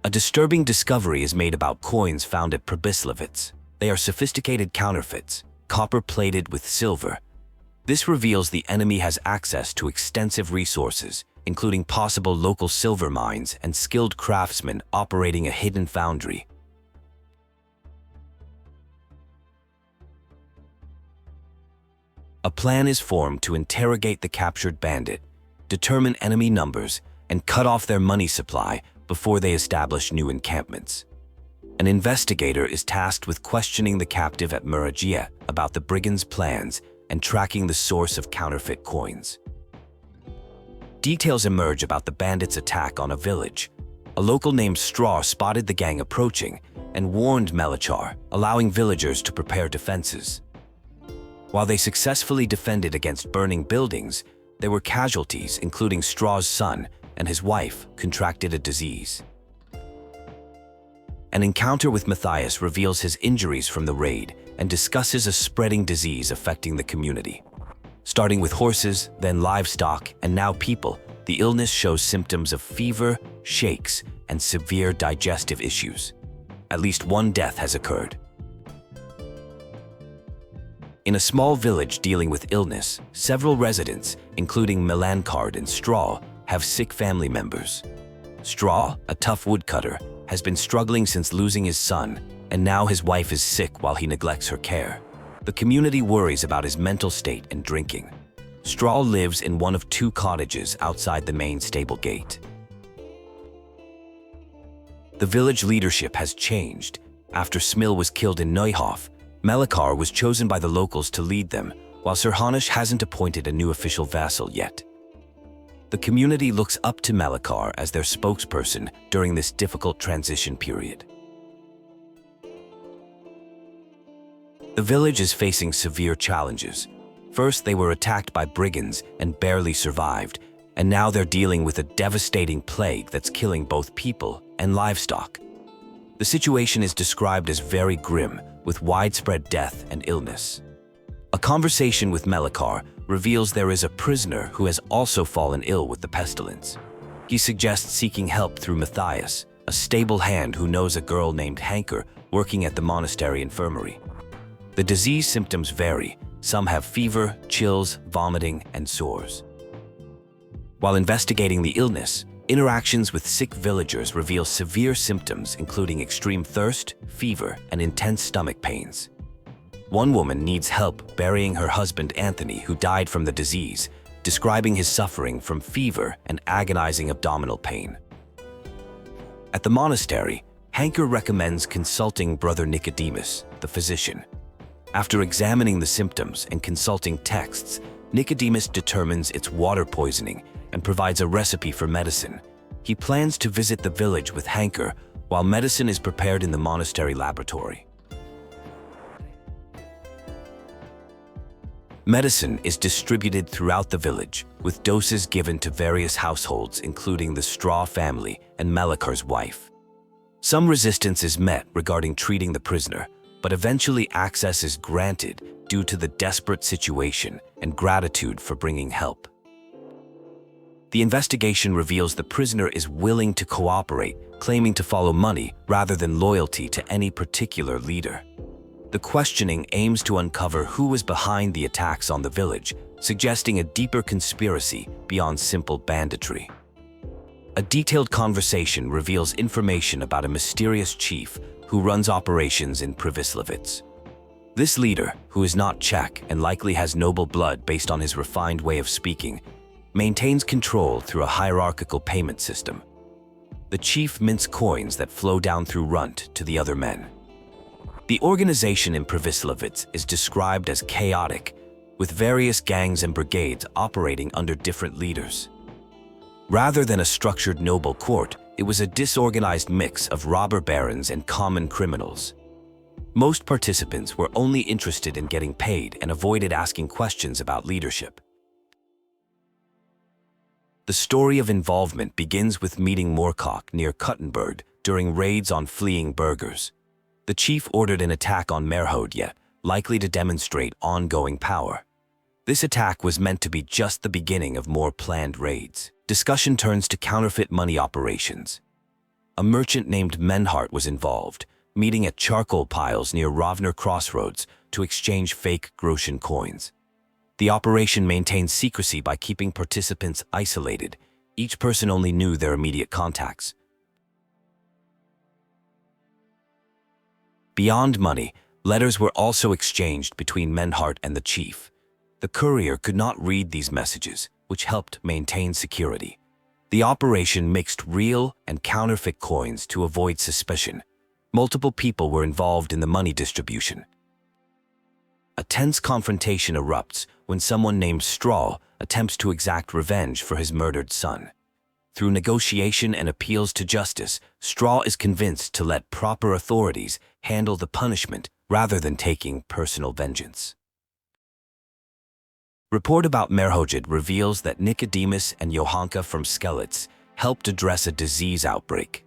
A disturbing discovery is made about coins found at Previslavitz. They are sophisticated counterfeits, copper-plated with silver. This reveals the enemy has access to extensive resources, including possible local silver mines and skilled craftsmen operating a hidden foundry. A plan is formed to interrogate the captured bandit, determine enemy numbers, and cut off their money supply before they establish new encampments. An investigator is tasked with questioning the captive at Muragia about the brigands' plans and tracking the source of counterfeit coins. Details emerge about the bandits' attack on a village. A local named Straw spotted the gang approaching and warned Melachar, allowing villagers to prepare defenses. While they successfully defended against burning buildings, there were casualties, including Straw's son and his wife contracted a disease. An encounter with Matthias reveals his injuries from the raid and discusses a spreading disease affecting the community. Starting with horses, then livestock, and now people, the illness shows symptoms of fever, shakes, and severe digestive issues. At least one death has occurred. In a small village dealing with illness, several residents, including Melancard and Straw, have sick family members. Straw, a tough woodcutter, has been struggling since losing his son, and now his wife is sick while he neglects her care. The community worries about his mental state and drinking. Straw lives in one of 2 cottages outside the main stable gate. The village leadership has changed. After Smil was killed in Neuhof, Melachar was chosen by the locals to lead them, while Sir Hanush hasn't appointed a new official vassal yet. The community looks up to Melachar as their spokesperson during this difficult transition period. The village is facing severe challenges. First, they were attacked by brigands and barely survived, and now they're dealing with a devastating plague that's killing both people and livestock. The situation is described as very grim, with widespread death and illness. A conversation with Melachar reveals there is a prisoner who has also fallen ill with the pestilence. He suggests seeking help through Matthias, a stable hand who knows a girl named Hanker working at the monastery infirmary. The disease symptoms vary. Some have fever, chills, vomiting, and sores. While investigating the illness, interactions with sick villagers reveal severe symptoms including extreme thirst, fever, and intense stomach pains. One woman needs help burying her husband Anthony, who died from the disease, describing his suffering from fever and agonizing abdominal pain. At the monastery, Hanker recommends consulting Brother Nicodemus, the physician. After examining the symptoms and consulting texts, Nicodemus determines it's water poisoning and provides a recipe for medicine. He plans to visit the village with Hanker while medicine is prepared in the monastery laboratory. Medicine is distributed throughout the village, with doses given to various households including the Straw family and Melachar's wife. Some resistance is met regarding treating the prisoner, but eventually access is granted due to the desperate situation and gratitude for bringing help. The investigation reveals the prisoner is willing to cooperate, claiming to follow money rather than loyalty to any particular leader. The questioning aims to uncover who was behind the attacks on the village, suggesting a deeper conspiracy beyond simple banditry. A detailed conversation reveals information about a mysterious chief who runs operations in Privislavitz. This leader, who is not Czech and likely has noble blood based on his refined way of speaking, maintains control through a hierarchical payment system. The chief mints coins that flow down through Runt to the other men. The organization in Privislavitz is described as chaotic, with various gangs and brigades operating under different leaders. Rather than a structured noble court, it was a disorganized mix of robber barons and common criminals. Most participants were only interested in getting paid and avoided asking questions about leadership. The story of involvement begins with meeting Moorcock near Kuttenberg during raids on fleeing burghers. The chief ordered an attack on Merhode, likely to demonstrate ongoing power. This attack was meant to be just the beginning of more planned raids. Discussion turns to counterfeit money operations. A merchant named Menhart was involved, meeting at charcoal piles near Rovner Crossroads to exchange fake groschen coins. The operation maintained secrecy by keeping participants isolated. Each person only knew their immediate contacts. Beyond money, letters were also exchanged between Menhart and the chief. The courier could not read these messages, which helped maintain security. The operation mixed real and counterfeit coins to avoid suspicion. Multiple people were involved in the money distribution. A tense confrontation erupts when someone named Straw attempts to exact revenge for his murdered son. Through negotiation and appeals to justice, Straw is convinced to let proper authorities handle the punishment rather than taking personal vengeance. Report about Merhojed reveals that Nicodemus and Johanka from Skalitz helped address a disease outbreak.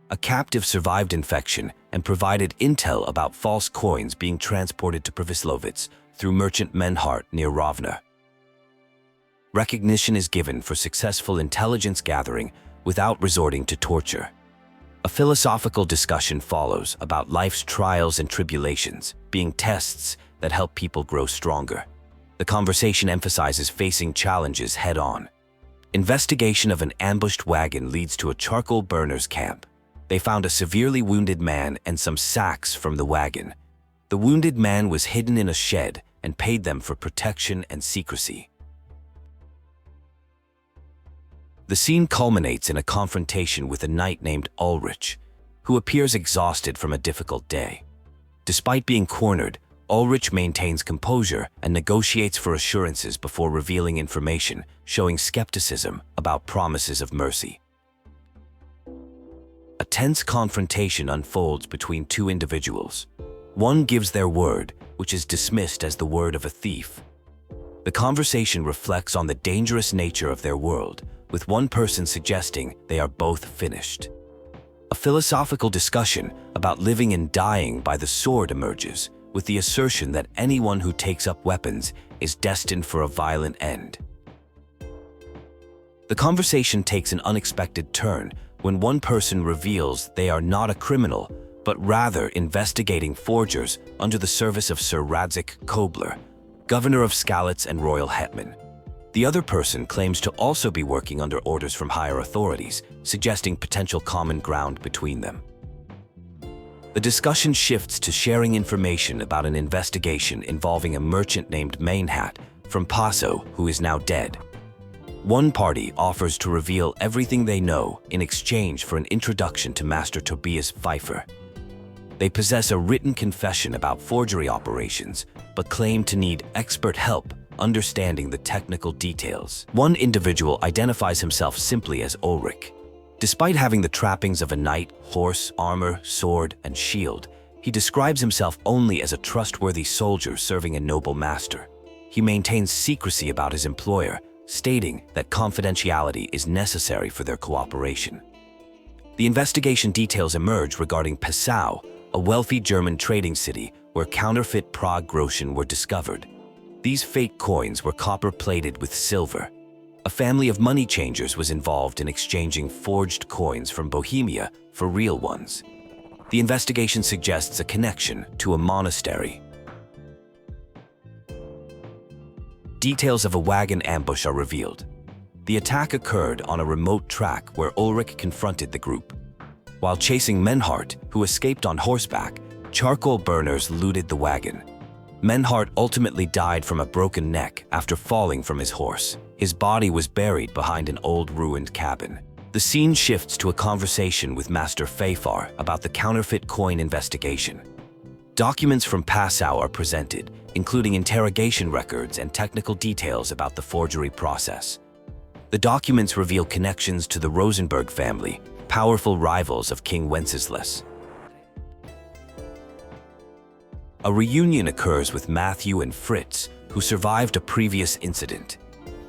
A captive survived infection and provided intel about false coins being transported to Prvislovitz through merchant Menhart near Rovna. Recognition is given for successful intelligence gathering without resorting to torture. A philosophical discussion follows about life's trials and tribulations being tests that help people grow stronger. The conversation emphasizes facing challenges head-on. Investigation of an ambushed wagon leads to a charcoal burner's camp. They found a severely wounded man and some sacks from the wagon. The wounded man was hidden in a shed and paid them for protection and secrecy. The scene culminates in a confrontation with a knight named Ulrich, who appears exhausted from a difficult day. Despite being cornered, Ulrich maintains composure and negotiates for assurances before revealing information, showing skepticism about promises of mercy. A tense confrontation unfolds between two individuals. One gives their word, which is dismissed as the word of a thief. The conversation reflects on the dangerous nature of their world, with one person suggesting they are both finished. A philosophical discussion about living and dying by the sword emerges, with the assertion that anyone who takes up weapons is destined for a violent end. The conversation takes an unexpected turn when one person reveals they are not a criminal, but rather investigating forgers under the service of Sir Radzig Kobyla, governor of Skalitz and royal hetman. The other person claims to also be working under orders from higher authorities, suggesting potential common ground between them. The discussion shifts to sharing information about an investigation involving a merchant named Mainhat from Paso who is now dead. One party offers to reveal everything they know in exchange for an introduction to Master Tobias Pfeiffer. They possess a written confession about forgery operations, but claim to need expert help understanding the technical details. One individual identifies himself simply as Ulrich. Despite having the trappings of a knight, horse, armor, sword, and shield, he describes himself only as a trustworthy soldier serving a noble master. He maintains secrecy about his employer, stating that confidentiality is necessary for their cooperation. The investigation details emerge regarding Passau, a wealthy German trading city where counterfeit Prague groschen were discovered. These fake coins were copper-plated with silver. A family of money changers was involved in exchanging forged coins from Bohemia for real ones. The investigation suggests a connection to a monastery. Details of a wagon ambush are revealed. The attack occurred on a remote track where Ulrich confronted the group. While chasing Menhart, who escaped on horseback, charcoal burners looted the wagon. Menhart ultimately died from a broken neck after falling from his horse. His body was buried behind an old ruined cabin. The scene shifts to a conversation with Master Pfeiffer about the counterfeit coin investigation. Documents from Passau are presented, including interrogation records and technical details about the forgery process. The documents reveal connections to the Rosenberg family, powerful rivals of King Wenceslaus. A reunion occurs with Matthew and Fritz, who survived a previous incident.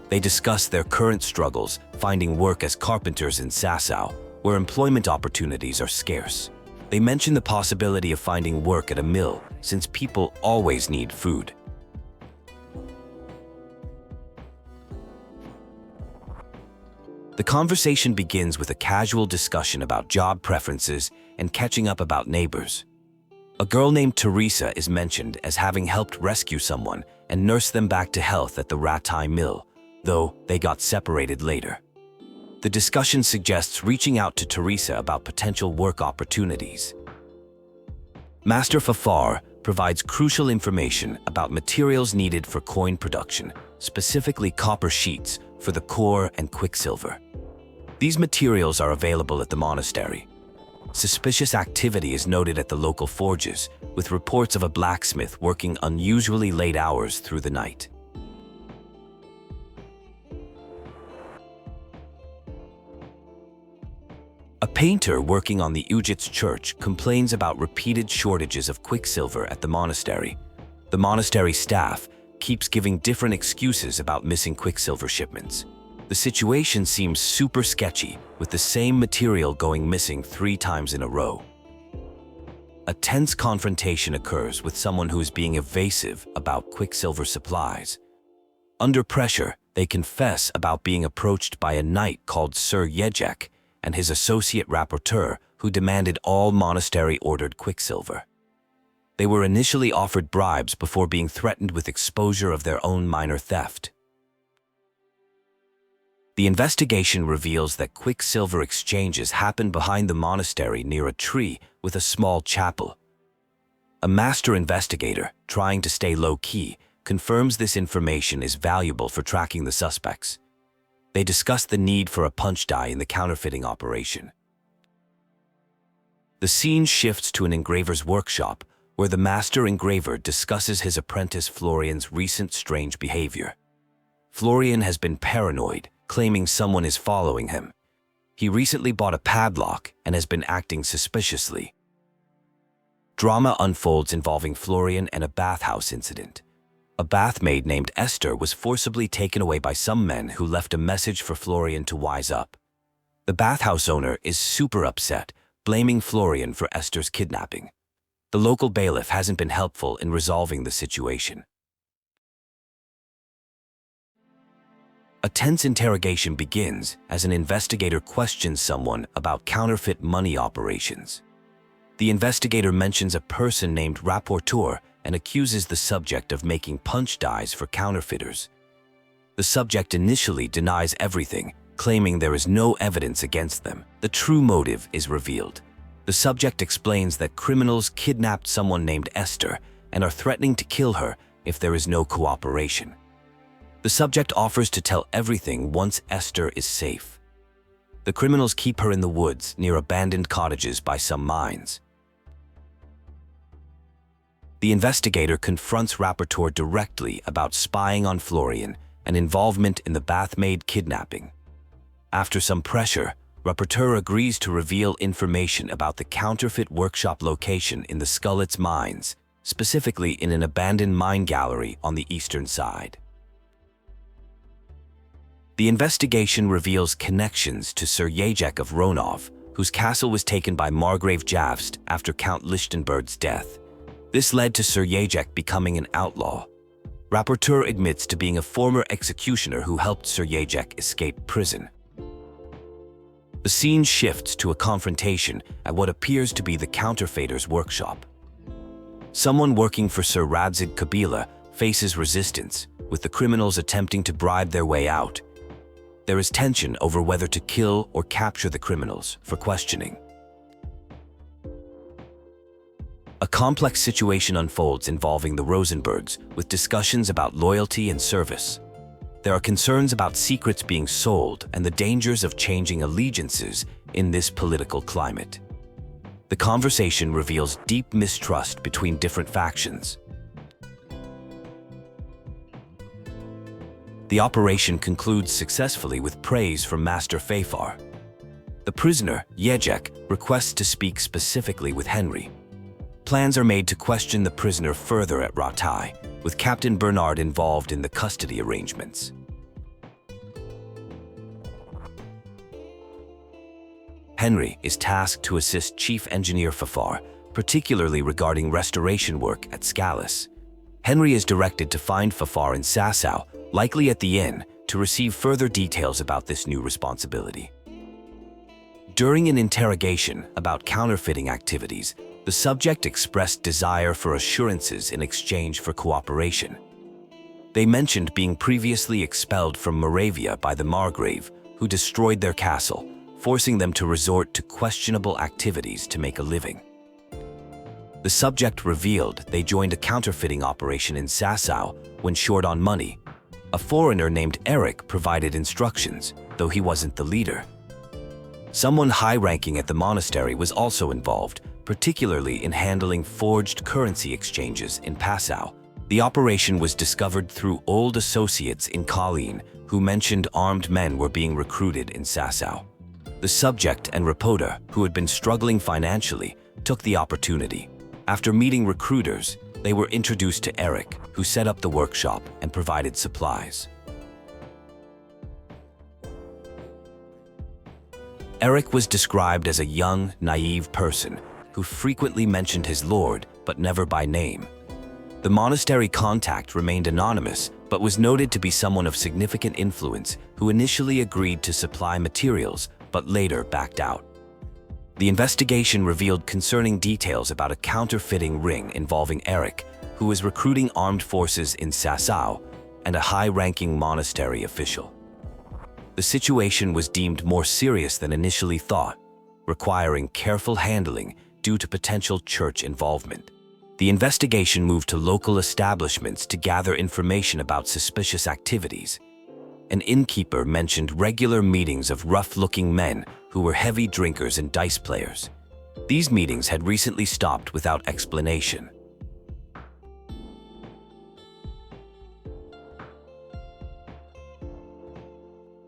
They discuss their current struggles, finding work as carpenters in Sasau, where employment opportunities are scarce. They mention the possibility of finding work at a mill, since people always need food. The conversation begins with a casual discussion about job preferences and catching up about neighbors. A girl named Teresa is mentioned as having helped rescue someone and nurse them back to health at the Rattay mill, though they got separated later. The discussion suggests reaching out to Teresa about potential work opportunities. Master Fafar provides crucial information about materials needed for coin production, specifically copper sheets for the core and quicksilver. These materials are available at the monastery. Suspicious activity is noted at the local forges, with reports of a blacksmith working unusually late hours through the night. A painter working on the Ujits church complains about repeated shortages of quicksilver at the monastery. The monastery staff keeps giving different excuses about missing quicksilver shipments. The situation seems super sketchy, with the same material going missing 3 times in a row. A tense confrontation occurs with someone who is being evasive about quicksilver supplies. Under pressure, they confess about being approached by a knight called Sir Ištván and his associate rapporteur, who demanded all monastery-ordered quicksilver. They were initially offered bribes before being threatened with exposure of their own minor theft. The investigation reveals that quicksilver exchanges happen behind the monastery near a tree with a small chapel. A master investigator, trying to stay low-key, confirms this information is valuable for tracking the suspects. They discuss the need for a punch die in the counterfeiting operation. The scene shifts to an engraver's workshop, where the master engraver discusses his apprentice Florian's recent strange behavior. Florian has been paranoid, claiming someone is following him. He recently bought a padlock and has been acting suspiciously. Drama unfolds involving Florian and a bathhouse incident. A bathmaid named Esther was forcibly taken away by some men who left a message for Florian to wise up. The bathhouse owner is super upset, blaming Florian for Esther's kidnapping. The local bailiff hasn't been helpful in resolving the situation. A tense interrogation begins as an investigator questions someone about counterfeit money operations. The investigator mentions a person named Rapporteur and accuses the subject of making punch dies for counterfeiters. The subject initially denies everything, claiming there is no evidence against them. The true motive is revealed. The subject explains that criminals kidnapped someone named Esther and are threatening to kill her if there is no cooperation. The subject offers to tell everything once Esther is safe. The criminals keep her in the woods near abandoned cottages by some mines. The investigator confronts Rapporteur directly about spying on Florian and involvement in the bathmaid kidnapping. After some pressure, Rapporteur agrees to reveal information about the counterfeit workshop location in the Skalitz mines, specifically in an abandoned mine gallery on the eastern side. The investigation reveals connections to Sir Ištván of Ronov, whose castle was taken by Margrave Javst after Count Lichtenberg's death. This led to Sir Ištván becoming an outlaw. Rapporteur admits to being a former executioner who helped Sir Ištván escape prison. The scene shifts to a confrontation at what appears to be the counterfeiter's workshop. Someone working for Sir Radzig Kobyla faces resistance, with the criminals attempting to bribe their way out. There is tension over whether to kill or capture the criminals for questioning. A complex situation unfolds involving the Rosenbergs, with discussions about loyalty and service. There are concerns about secrets being sold and the dangers of changing allegiances in this political climate. The conversation reveals deep mistrust between different factions. The operation concludes successfully with praise from Master Fafar. The prisoner, Ištván, requests to speak specifically with Henry. Plans are made to question the prisoner further at Rattay, with Captain Bernard involved in the custody arrangements. Henry is tasked to assist Chief Engineer Fafar, particularly regarding restoration work at Skalitz. Henry is directed to find Fafar in Sasau, likely at the inn, to receive further details about this new responsibility. During an interrogation about counterfeiting activities, the subject expressed desire for assurances in exchange for cooperation. They mentioned being previously expelled from Moravia by the Margrave, who destroyed their castle, forcing them to resort to questionable activities to make a living. The subject revealed they joined a counterfeiting operation in Sasau when short on money. A foreigner named Eric provided instructions, though he wasn't the leader. Someone high-ranking at the monastery was also involved, particularly in handling forged currency exchanges in Passau. The operation was discovered through old associates in Kolin who mentioned armed men were being recruited in Sasau. The subject and reporter, who had been struggling financially, took the opportunity. After meeting recruiters, they were introduced to Eric, who set up the workshop and provided supplies. Eric was described as a young, naive person who frequently mentioned his lord, but never by name. The monastery contact remained anonymous, but was noted to be someone of significant influence who initially agreed to supply materials, but later backed out. The investigation revealed concerning details about a counterfeiting ring involving Eric, who was recruiting armed forces in Sasau, and a high-ranking monastery official. The situation was deemed more serious than initially thought, requiring careful handling due to potential church involvement. The investigation moved to local establishments to gather information about suspicious activities. An innkeeper mentioned regular meetings of rough-looking men who were heavy drinkers and dice players. These meetings had recently stopped without explanation.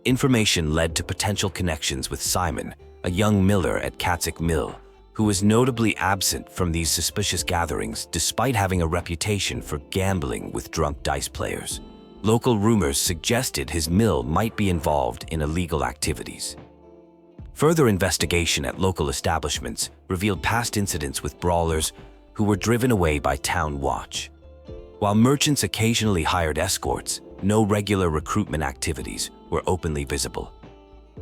Information led to potential connections with Simon, a young miller at Katzig Mill, who was notably absent from these suspicious gatherings despite having a reputation for gambling with drunk dice players. Local rumors suggested his mill might be involved in illegal activities. Further investigation at local establishments revealed past incidents with brawlers who were driven away by town watch. While merchants occasionally hired escorts, no regular recruitment activities were openly visible.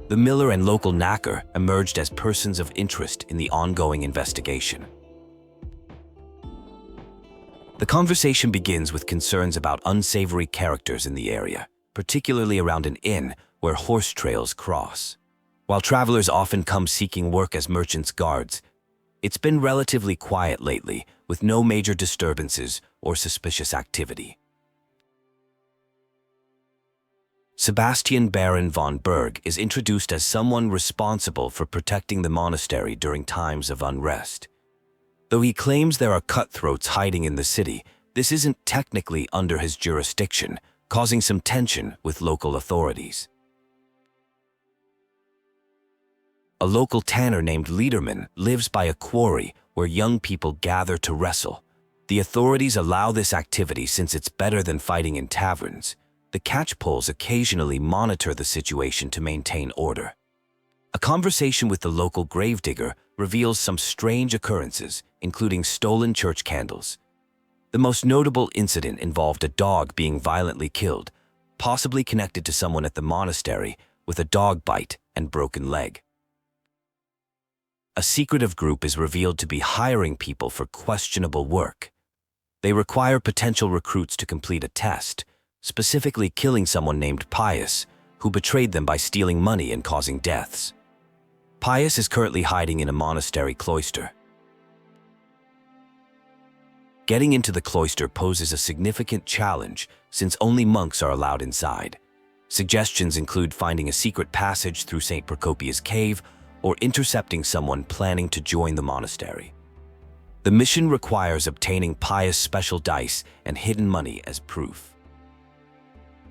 The miller and local knacker emerged as persons of interest in the ongoing investigation. The conversation begins with concerns about unsavory characters in the area, particularly around an inn where horse trails cross. While travelers often come seeking work as merchants' guards, it's been relatively quiet lately, with no major disturbances or suspicious activity. Sebastian Baron von Berg is introduced as someone responsible for protecting the monastery during times of unrest. Though he claims there are cutthroats hiding in the city, this isn't technically under his jurisdiction, causing some tension with local authorities. A local tanner named Liederman lives by a quarry where young people gather to wrestle. The authorities allow this activity since it's better than fighting in taverns. The catchpoles occasionally monitor the situation to maintain order. A conversation with the local gravedigger reveals some strange occurrences, including stolen church candles. The most notable incident involved a dog being violently killed, possibly connected to someone at the monastery with a dog bite and broken leg. A secretive group is revealed to be hiring people for questionable work. They require potential recruits to complete a test, specifically killing someone named Pius, who betrayed them by stealing money and causing deaths. Pius is currently hiding in a monastery cloister. Getting into the cloister poses a significant challenge since only monks are allowed inside. Suggestions include finding a secret passage through St. Procopia's cave or intercepting someone planning to join the monastery. The mission requires obtaining Pius' special dice and hidden money as proof.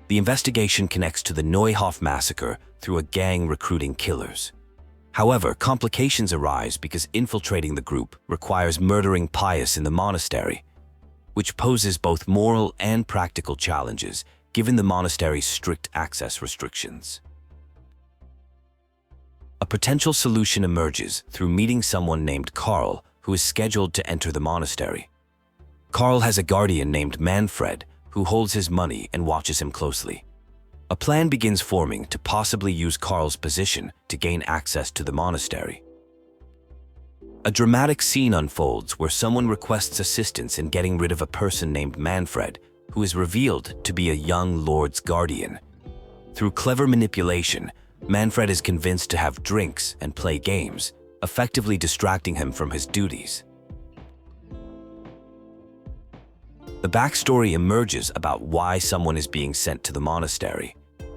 The investigation connects to the Neuhof massacre through a gang recruiting killers. However, complications arise because infiltrating the group requires murdering Pius in the monastery, which poses both moral and practical challenges given the monastery's strict access restrictions. A potential solution emerges through meeting someone named Karl, who is scheduled to enter the monastery. Karl has a guardian named Manfred, who holds his money and watches him closely. A plan begins forming to possibly use Karl's position to gain access to the monastery. A dramatic scene unfolds where someone requests assistance in getting rid of a person named Manfred, who is revealed to be a young lord's guardian. Through clever manipulation, Manfred is convinced to have drinks and play games, effectively distracting him from his duties. The backstory emerges about why someone is being sent to the monastery.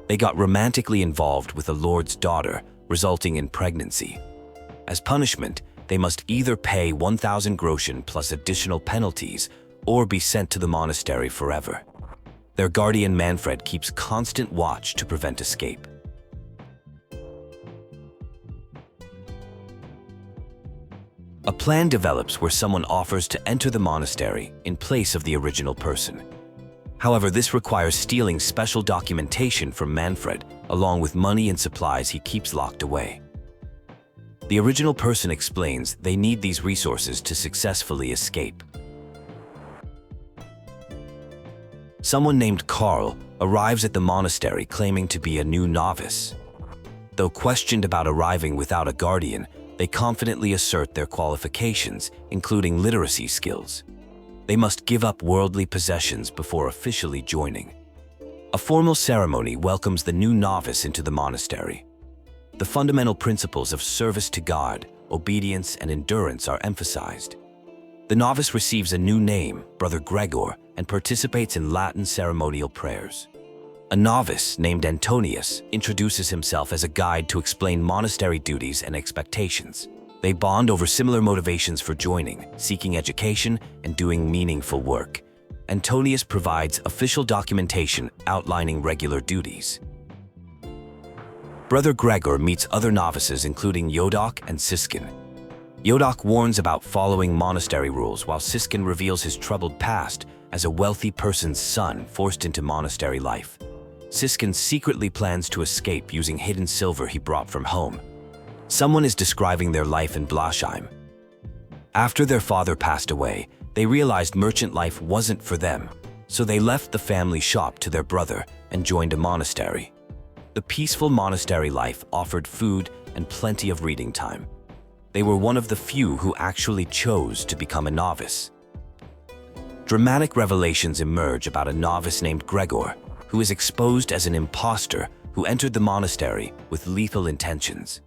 They got romantically involved with a lord's daughter, resulting in pregnancy. As punishment, they must either pay 1,000 groschen plus additional penalties or be sent to the monastery forever. Their guardian Manfred keeps constant watch to prevent escape. A plan develops where someone offers to enter the monastery in place of the original person. However, this requires stealing special documentation from Manfred, along with money and supplies he keeps locked away. The original person explains they need these resources to successfully escape. Someone named Karl arrives at the monastery claiming to be a new novice. Though questioned about arriving without a guardian, they confidently assert their qualifications, including literacy skills. They must give up worldly possessions before officially joining. A formal ceremony welcomes the new novice into the monastery. The fundamental principles of service to God, obedience, and endurance are emphasized. The novice receives a new name, Brother Gregor, and participates in Latin ceremonial prayers. A novice named Antonius introduces himself as a guide to explain monastery duties and expectations. They bond over similar motivations for joining, seeking education, and doing meaningful work. Antonius provides official documentation outlining regular duties. Brother Gregor meets other novices including Yodok and Siskin. Yodok warns about following monastery rules while Siskin reveals his troubled past as a wealthy person's son forced into monastery life. Siskin secretly plans to escape using hidden silver he brought from home. Someone is describing their life in Blasheim. After their father passed away, they realized merchant life wasn't for them, so they left the family shop to their brother and joined a monastery. The peaceful monastery life offered food and plenty of reading time. They were one of the few who actually chose to become a novice. Dramatic revelations emerge about a novice named Gregor, who is exposed as an impostor who entered the monastery with lethal intentions.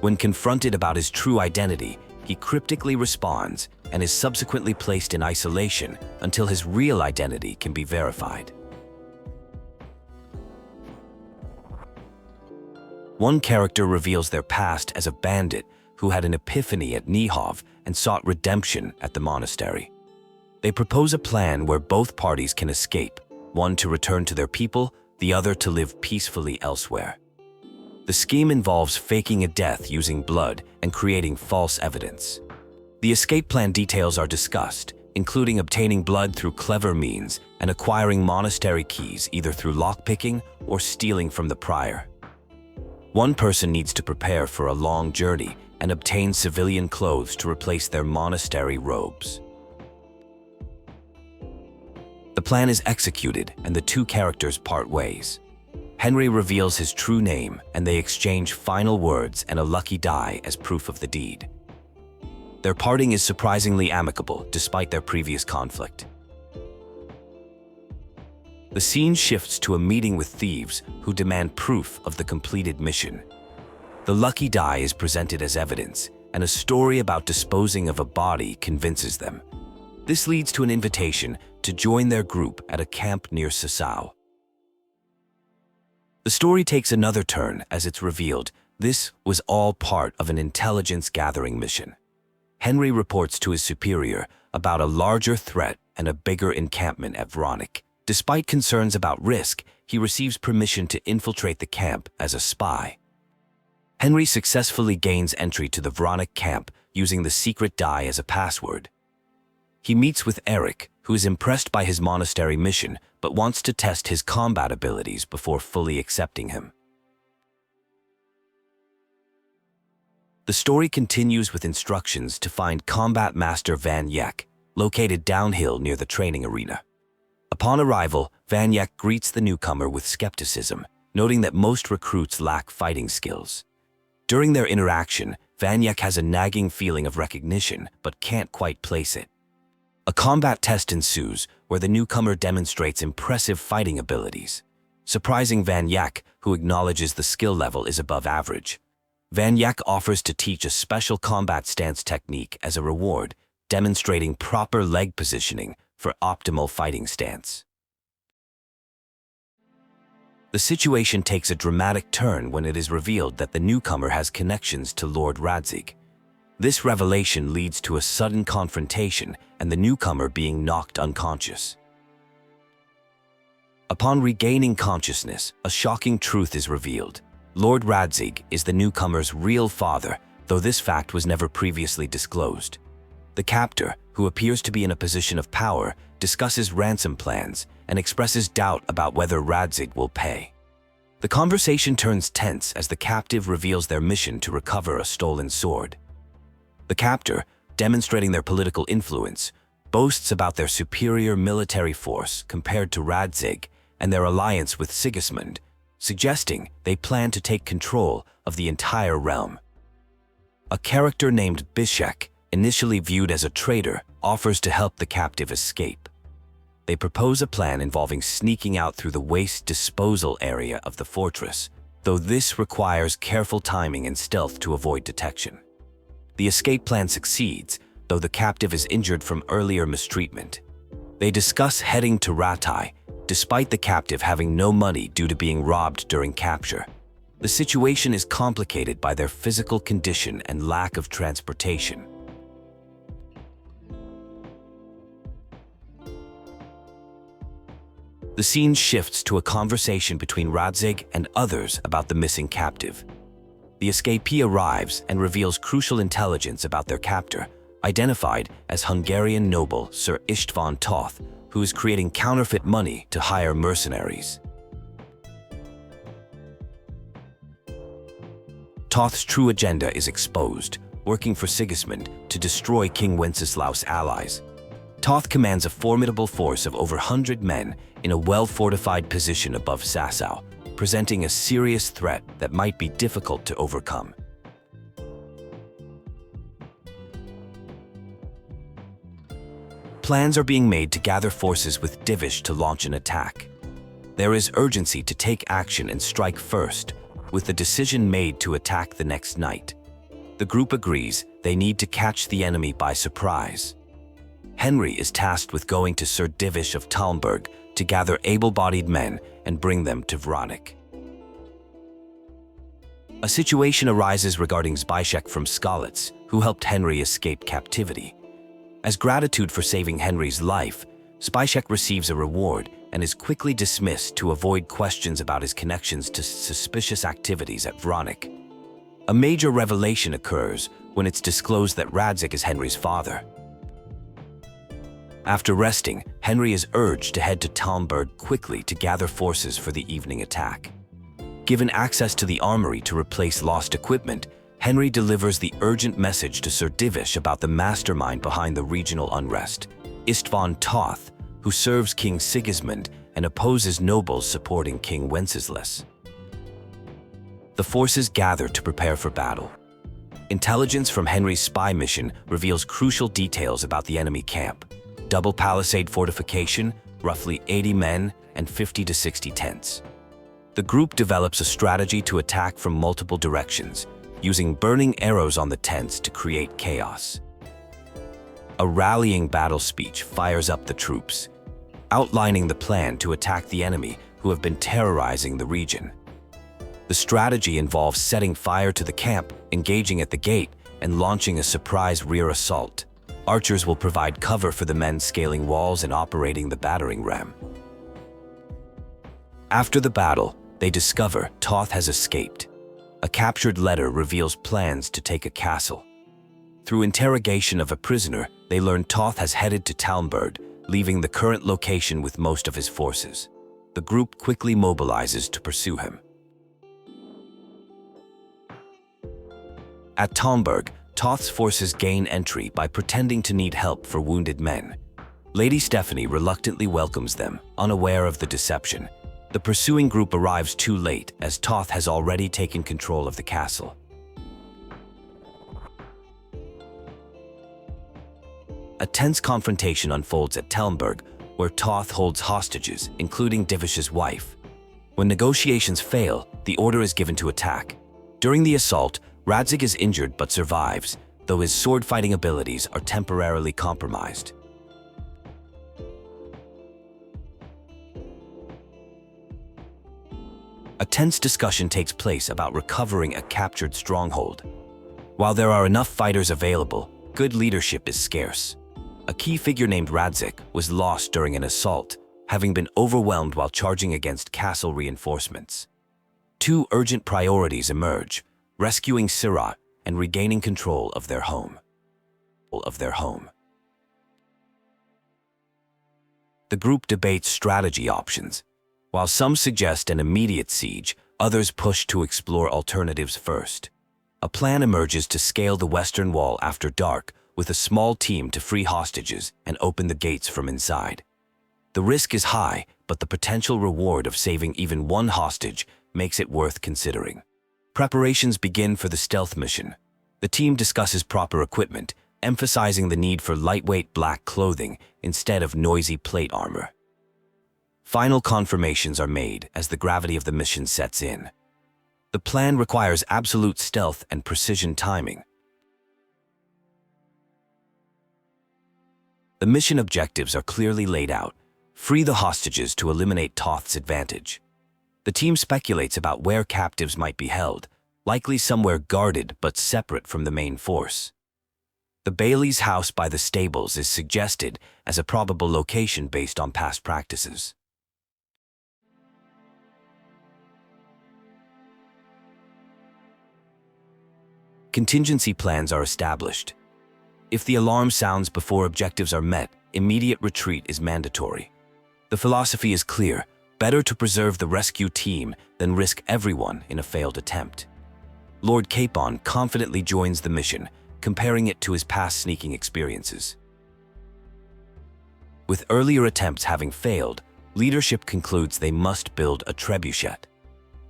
When confronted about his true identity, he cryptically responds and is subsequently placed in isolation until his real identity can be verified. One character reveals their past as a bandit who had an epiphany at Nihov and sought redemption at the monastery. They propose a plan where both parties can escape, one to return to their people, the other to live peacefully elsewhere. The scheme involves faking a death using blood and creating false evidence. The escape plan details are discussed, including obtaining blood through clever means and acquiring monastery keys either through lockpicking or stealing from the prior. One person needs to prepare for a long journey and obtain civilian clothes to replace their monastery robes. The plan is executed and the two characters part ways. Henry reveals his true name and they exchange final words and a lucky die as proof of the deed. Their parting is surprisingly amicable despite their previous conflict. The scene shifts to a meeting with thieves who demand proof of the completed mission. The lucky die is presented as evidence, and a story about disposing of a body convinces them. This leads to an invitation to join their group at a camp near Sasau. The story takes another turn as it's revealed this was all part of an intelligence-gathering mission. Henry reports to his superior about a larger threat and a bigger encampment at Vronic. Despite concerns about risk, he receives permission to infiltrate the camp as a spy. Henry successfully gains entry to the Vronic camp using the secret die as a password. He meets with Eric, who is impressed by his monastery mission but wants to test his combat abilities before fully accepting him. The story continues with instructions to find Combat Master Van Yek, located downhill near the training arena. Upon arrival, Van Yek greets the newcomer with skepticism, noting that most recruits lack fighting skills. During their interaction, Van Yek has a nagging feeling of recognition but can't quite place it. A combat test ensues where the newcomer demonstrates impressive fighting abilities, surprising Van Yek, who acknowledges the skill level is above average. Van Yek offers to teach a special combat stance technique as a reward, demonstrating proper leg positioning, for optimal fighting stance. The situation takes a dramatic turn when it is revealed that the newcomer has connections to Lord Radzig. This revelation leads to a sudden confrontation and the newcomer being knocked unconscious. Upon regaining consciousness, a shocking truth is revealed. Lord Radzig is the newcomer's real father, though this fact was never previously disclosed. The captor, who appears to be in a position of power, discusses ransom plans and expresses doubt about whether Radzig will pay. The conversation turns tense as the captive reveals their mission to recover a stolen sword. The captor, demonstrating their political influence, boasts about their superior military force compared to Radzig and their alliance with Sigismund, suggesting they plan to take control of the entire realm. A character named Peshik, initially viewed as a traitor, offers to help the captive escape. They propose a plan involving sneaking out through the waste disposal area of the fortress, though this requires careful timing and stealth to avoid detection. The escape plan succeeds, though the captive is injured from earlier mistreatment. They discuss heading to Rattay, despite the captive having no money due to being robbed during capture. The situation is complicated by their physical condition and lack of transportation. The scene shifts to a conversation between Radzig and others about the missing captive. The escapee arrives and reveals crucial intelligence about their captor, identified as Hungarian noble Sir Ištván Tóth, who is creating counterfeit money to hire mercenaries. Tóth's true agenda is exposed, working for Sigismund to destroy King Wenceslaus' allies. Tóth commands a formidable force of over 100 men in a well-fortified position above Sasau, presenting a serious threat that might be difficult to overcome. Plans are being made to gather forces with Divish to launch an attack. There is urgency to take action and strike first, with the decision made to attack the next night. The group agrees they need to catch the enemy by surprise. Henry is tasked with going to Sir Divish of Talmberg to gather able-bodied men and bring them to Vronic. A situation arises regarding Peshik from Skalitz, who helped Henry escape captivity. As gratitude for saving Henry's life, Peshik receives a reward and is quickly dismissed to avoid questions about his connections to suspicious activities at Vronic. A major revelation occurs when it's disclosed that Radzig is Henry's father. After resting, Henry is urged to head to Talmberg quickly to gather forces for the evening attack. Given access to the armory to replace lost equipment, Henry delivers the urgent message to Sir Divish about the mastermind behind the regional unrest, Ištván Tóth, who serves King Sigismund and opposes nobles supporting King Wenceslaus. The forces gather to prepare for battle. Intelligence from Henry's spy mission reveals crucial details about the enemy camp. Double palisade fortification, roughly 80 men, and 50 to 60 tents. The group develops a strategy to attack from multiple directions, using burning arrows on the tents to create chaos. A rallying battle speech fires up the troops, outlining the plan to attack the enemy who have been terrorizing the region. The strategy involves setting fire to the camp, engaging at the gate, and launching a surprise rear assault. Archers will provide cover for the men scaling walls and operating the battering ram. After the battle, they discover Tóth has escaped. A captured letter reveals plans to take a castle. Through interrogation of a prisoner, they learn Tóth has headed to Talmberg, leaving the current location with most of his forces. The group quickly mobilizes to pursue him. At Talmberg, Tóth's forces gain entry by pretending to need help for wounded men. Lady Stephanie reluctantly welcomes them, unaware of the deception. The pursuing group arrives too late, as Tóth has already taken control of the castle. A tense confrontation unfolds at Talmberg, where Tóth holds hostages, including Divish's wife. When negotiations fail, the order is given to attack. During the assault, Radzig is injured but survives, though his sword-fighting abilities are temporarily compromised. A tense discussion takes place about recovering a captured stronghold. While there are enough fighters available, good leadership is scarce. A key figure named Radzig was lost during an assault, having been overwhelmed while charging against castle reinforcements. Two urgent priorities emerge: rescuing Sirat and regaining control of their home. The group debates strategy options. While some suggest an immediate siege, others push to explore alternatives first. A plan emerges to scale the western wall after dark with a small team to free hostages and open the gates from inside. The risk is high, but the potential reward of saving even one hostage makes it worth considering. Preparations begin for the stealth mission. The team discusses proper equipment, emphasizing the need for lightweight black clothing instead of noisy plate armor. Final confirmations are made as the gravity of the mission sets in. The plan requires absolute stealth and precision timing. The mission objectives are clearly laid out. Free the hostages to eliminate Tóth's advantage. The team speculates about where captives might be held, likely somewhere guarded but separate from the main force. The Bailey's house by the stables is suggested as a probable location based on past practices. Contingency plans are established. If the alarm sounds before objectives are met, immediate retreat is mandatory. The philosophy is clear: better to preserve the rescue team than risk everyone in a failed attempt. Lord Capon confidently joins the mission, comparing it to his past sneaking experiences. With earlier attempts having failed, leadership concludes they must build a trebuchet.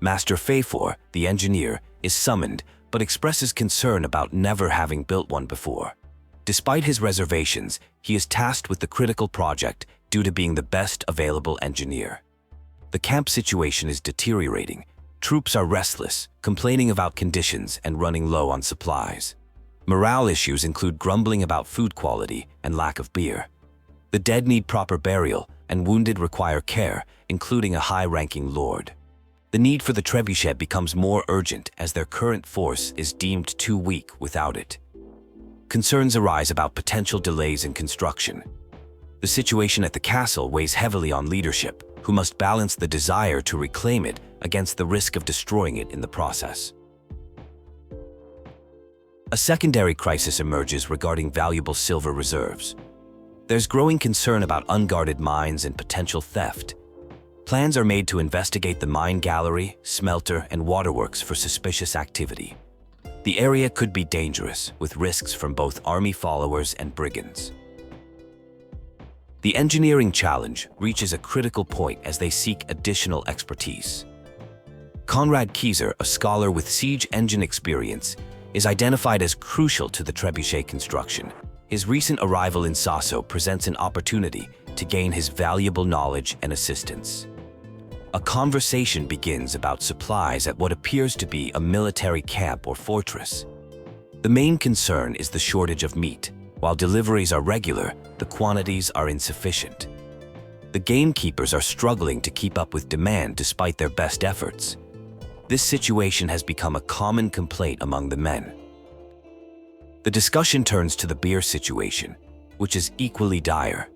Master Fafor, the engineer, is summoned, but expresses concern about never having built one before. Despite his reservations, he is tasked with the critical project due to being the best available engineer. The camp situation is deteriorating. Troops are restless, complaining about conditions and running low on supplies. Morale issues include grumbling about food quality and lack of beer. The dead need proper burial, and wounded require care, including a high-ranking lord. The need for the trebuchet becomes more urgent as their current force is deemed too weak without it. Concerns arise about potential delays in construction. The situation at the castle weighs heavily on leadership, who must balance the desire to reclaim it against the risk of destroying it in the process. A secondary crisis emerges regarding valuable silver reserves. There's growing concern about unguarded mines and potential theft. Plans are made to investigate the mine gallery, smelter, and waterworks for suspicious activity. The area could be dangerous, with risks from both army followers and brigands. The engineering challenge reaches a critical point as they seek additional expertise. Konrad Kieser, a scholar with siege engine experience, is identified as crucial to the trebuchet construction. His recent arrival in Sasso presents an opportunity to gain his valuable knowledge and assistance. A conversation begins about supplies at what appears to be a military camp or fortress. The main concern is the shortage of meat. While deliveries are regular, the quantities are insufficient. The gamekeepers are struggling to keep up with demand despite their best efforts. This situation has become a common complaint among the men. The discussion turns to the beer situation, which is equally dire.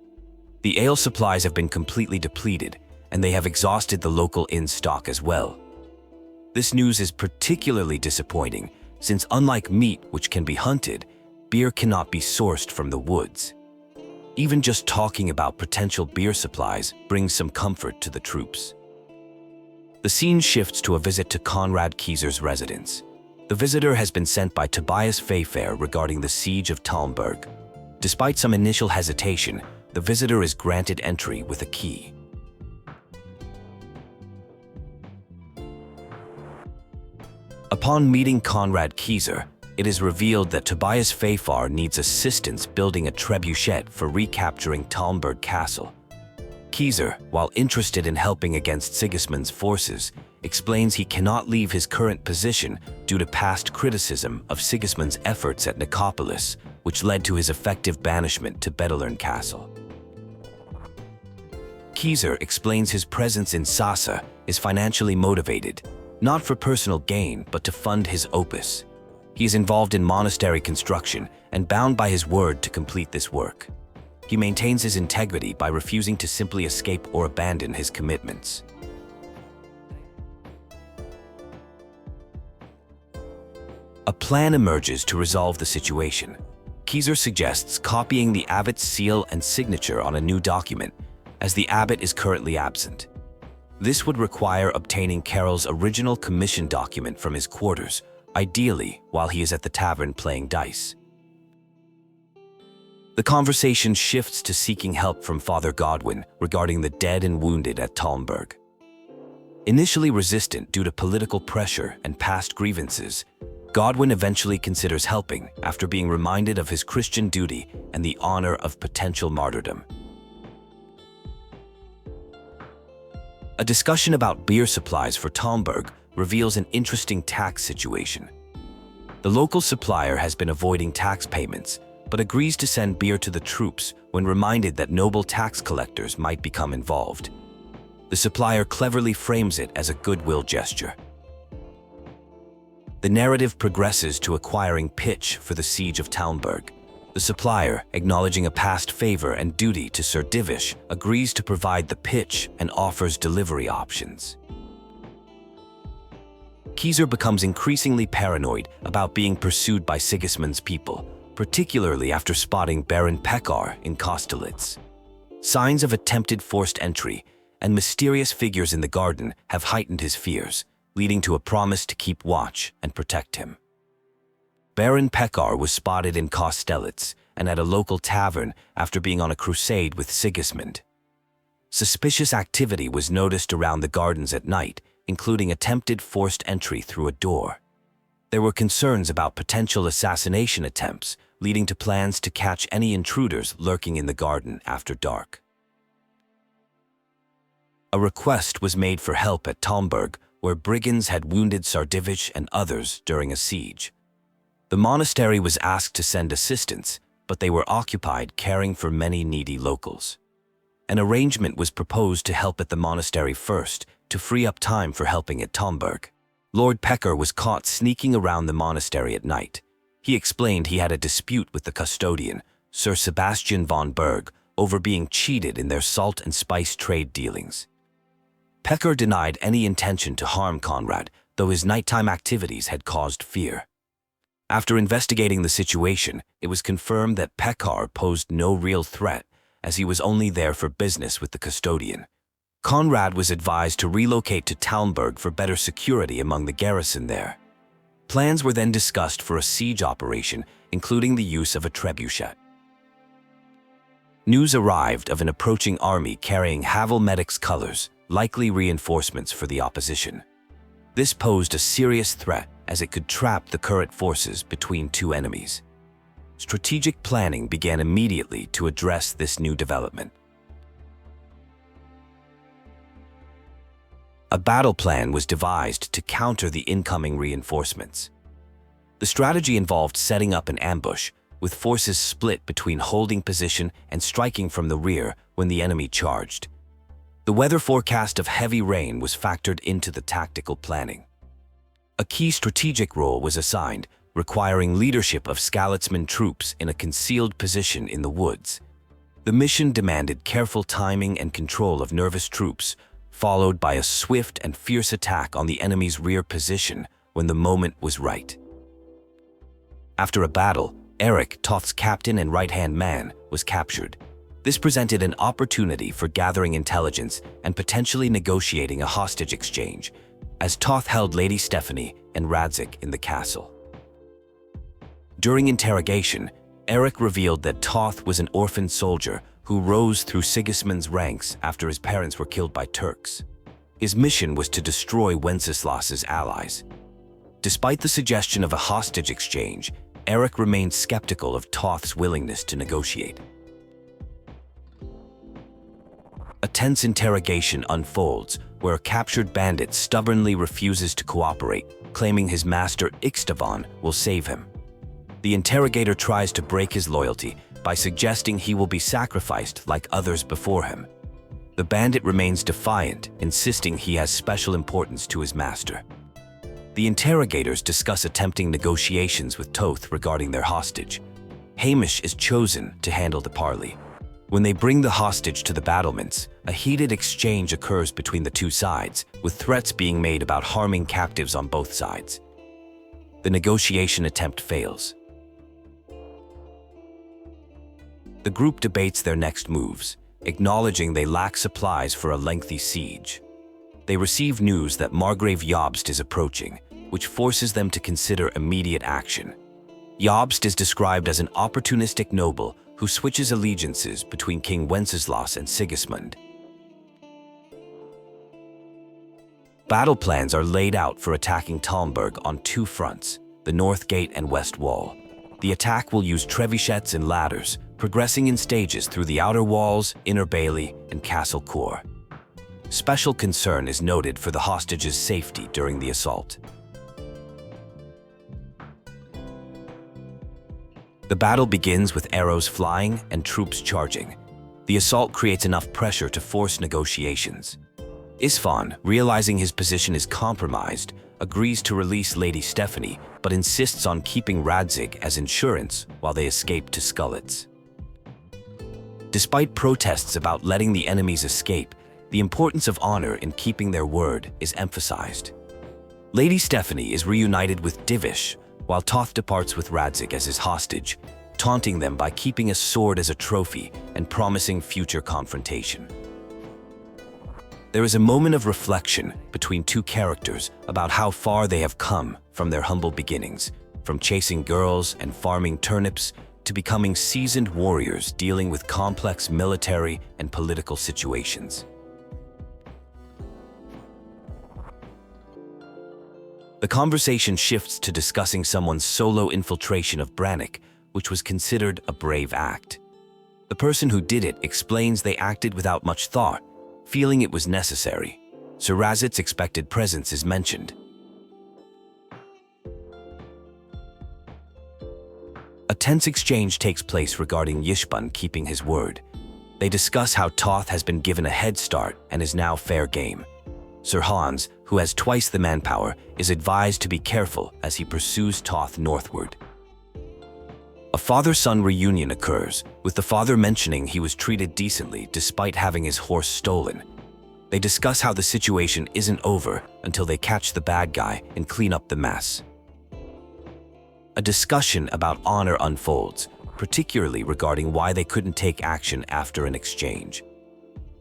The ale supplies have been completely depleted, and they have exhausted the local inn stock as well. This news is particularly disappointing, since unlike meat, which can be hunted, beer cannot be sourced from the woods. Even just talking about potential beer supplies brings some comfort to the troops. The scene shifts to a visit to Konrad Kieser's residence. The visitor has been sent by Tobias Fafer regarding the siege of Talmberg. Despite some initial hesitation, the visitor is granted entry with a key. Upon meeting Konrad Kieser, it is revealed that Tobias Fafer needs assistance building a trebuchet for recapturing Talmberg Castle. Kieser, while interested in helping against Sigismund's forces, explains he cannot leave his current position due to past criticism of Sigismund's efforts at Nicopolis, which led to his effective banishment to Bedellern Castle. Kieser explains his presence in Sasa is financially motivated, not for personal gain but to fund his opus. He is involved in monastery construction and bound by his word to complete this work. He maintains his integrity by refusing to simply escape or abandon his commitments. A plan emerges to resolve the situation. Kieser suggests copying the abbot's seal and signature on a new document, as the abbot is currently absent. This would require obtaining Carol's original commission document from his quarters, ideally while he is at the tavern playing dice. The conversation shifts to seeking help from Father Godwin regarding the dead and wounded at Talmberg. Initially resistant due to political pressure and past grievances, Godwin eventually considers helping after being reminded of his Christian duty and the honor of potential martyrdom. A discussion about beer supplies for Talmberg reveals an interesting tax situation. The local supplier has been avoiding tax payments, but agrees to send beer to the troops when reminded that noble tax collectors might become involved. The supplier cleverly frames it as a goodwill gesture. The narrative progresses to acquiring pitch for the siege of Talmberg. The supplier, acknowledging a past favor and duty to Sir Divish, agrees to provide the pitch and offers delivery options. Kieser becomes increasingly paranoid about being pursued by Sigismund's people, particularly after spotting Baron Pekar in Skalitz. Signs of attempted forced entry and mysterious figures in the garden have heightened his fears, leading to a promise to keep watch and protect him. Baron Pekar was spotted in Skalitz and at a local tavern after being on a crusade with Sigismund. Suspicious activity was noticed around the gardens at night, including attempted forced entry through a door. There were concerns about potential assassination attempts, leading to plans to catch any intruders lurking in the garden after dark. A request was made for help at Talmberg, where brigands had wounded Sir Divish and others during a siege. The monastery was asked to send assistance, but they were occupied caring for many needy locals. An arrangement was proposed to help at the monastery first, to free up time for helping at Talmberg. Lord Pekar was caught sneaking around the monastery at night. He explained he had a dispute with the custodian, Sir Sebastian von Berg, over being cheated in their salt and spice trade dealings. Pekar denied any intention to harm Conrad, though his nighttime activities had caused fear. After investigating the situation, it was confirmed that Pekar posed no real threat, as he was only there for business with the custodian. Conrad was advised to relocate to Talmberg for better security among the garrison there. Plans were then discussed for a siege operation, including the use of a trebuchet. News arrived of an approaching army carrying Havelmedic's colors, likely reinforcements for the opposition. This posed a serious threat as it could trap the current forces between two enemies. Strategic planning began immediately to address this new development. A battle plan was devised to counter the incoming reinforcements. The strategy involved setting up an ambush, with forces split between holding position and striking from the rear when the enemy charged. The weather forecast of heavy rain was factored into the tactical planning. A key strategic role was assigned, requiring leadership of Skalitzman troops in a concealed position in the woods. The mission demanded careful timing and control of nervous troops, followed by a swift and fierce attack on the enemy's rear position when the moment was right. After a battle, Eric, Toth's captain and right-hand man, was captured. This presented an opportunity for gathering intelligence and potentially negotiating a hostage exchange, as Tóth held Lady Stephanie and Radzig in the castle. During interrogation, Eric revealed that Tóth was an orphan soldier who rose through Sigismund's ranks after his parents were killed by Turks. His mission was to destroy Wenceslaus's allies. Despite the suggestion of a hostage exchange, Eric remained skeptical of Tóth's willingness to negotiate. A tense interrogation unfolds, where a captured bandit stubbornly refuses to cooperate, claiming his master Ištván will save him. The interrogator tries to break his loyalty by suggesting he will be sacrificed like others before him. The bandit remains defiant, insisting he has special importance to his master. The interrogators discuss attempting negotiations with Tóth regarding their hostage. Hamish is chosen to handle the parley. When they bring the hostage to the battlements, a heated exchange occurs between the two sides, with threats being made about harming captives on both sides. The negotiation attempt fails. The group debates their next moves, acknowledging they lack supplies for a lengthy siege. They receive news that Margrave Jobst is approaching, which forces them to consider immediate action. Jobst is described as an opportunistic noble who switches allegiances between King Wenceslaus and Sigismund. Battle plans are laid out for attacking Talmberg on two fronts, the North Gate and West Wall. The attack will use trebuchets and ladders, progressing in stages through the outer walls, inner bailey, and castle core. Special concern is noted for the hostages' safety during the assault. The battle begins with arrows flying and troops charging. The assault creates enough pressure to force negotiations. Ištván, realizing his position is compromised, agrees to release Lady Stephanie, but insists on keeping Radzig as insurance while they escape to Skalitz. Despite protests about letting the enemies escape, the importance of honor in keeping their word is emphasized. Lady Stephanie is reunited with Divish, while Tóth departs with Radzig as his hostage, taunting them by keeping a sword as a trophy and promising future confrontation. There is a moment of reflection between two characters about how far they have come from their humble beginnings, from chasing girls and farming turnips to becoming seasoned warriors dealing with complex military and political situations. The conversation shifts to discussing someone's solo infiltration of Brannock, which was considered a brave act. The person who did it explains they acted without much thought, feeling it was necessary. Sir Radzigg's expected presence is mentioned. A tense exchange takes place regarding Ištván keeping his word. They discuss how Tóth has been given a head start and is now fair game. Sir Hans, who has twice the manpower, is advised to be careful as he pursues Tóth northward. A father-son reunion occurs, with the father mentioning he was treated decently despite having his horse stolen. They discuss how the situation isn't over until they catch the bad guy and clean up the mess. A discussion about honor unfolds, particularly regarding why they couldn't take action after an exchange.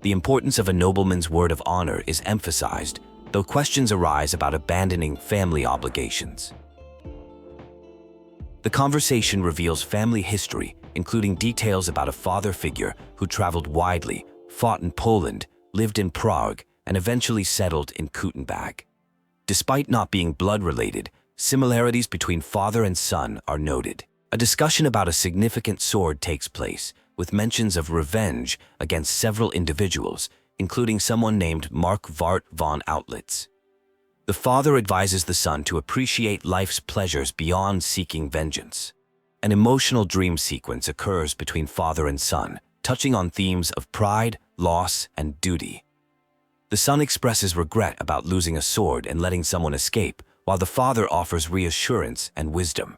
The importance of a nobleman's word of honor is emphasized, though questions arise about abandoning family obligations. The conversation reveals family history, including details about a father figure who traveled widely, fought in Poland, lived in Prague, and eventually settled in Kuttenbag. Despite not being blood-related, similarities between father and son are noted. A discussion about a significant sword takes place, with mentions of revenge against several individuals, including someone named Markvart von Aulitz. The father advises the son to appreciate life's pleasures beyond seeking vengeance. An emotional dream sequence occurs between father and son, touching on themes of pride, loss, and duty. The son expresses regret about losing a sword and letting someone escape, while the father offers reassurance and wisdom.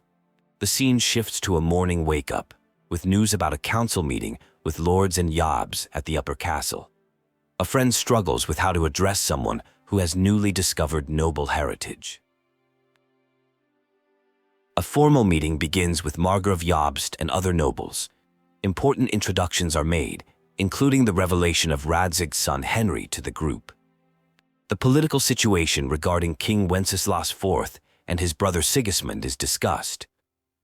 The scene shifts to a morning wake-up, with news about a council meeting with lords and yobs at the upper castle. A friend struggles with how to address someone who has newly discovered noble heritage. A formal meeting begins with Margrave Jobst and other nobles. Important introductions are made, including the revelation of Radzig's son Henry to the group. The political situation regarding King Wenceslaus IV and his brother Sigismund is discussed.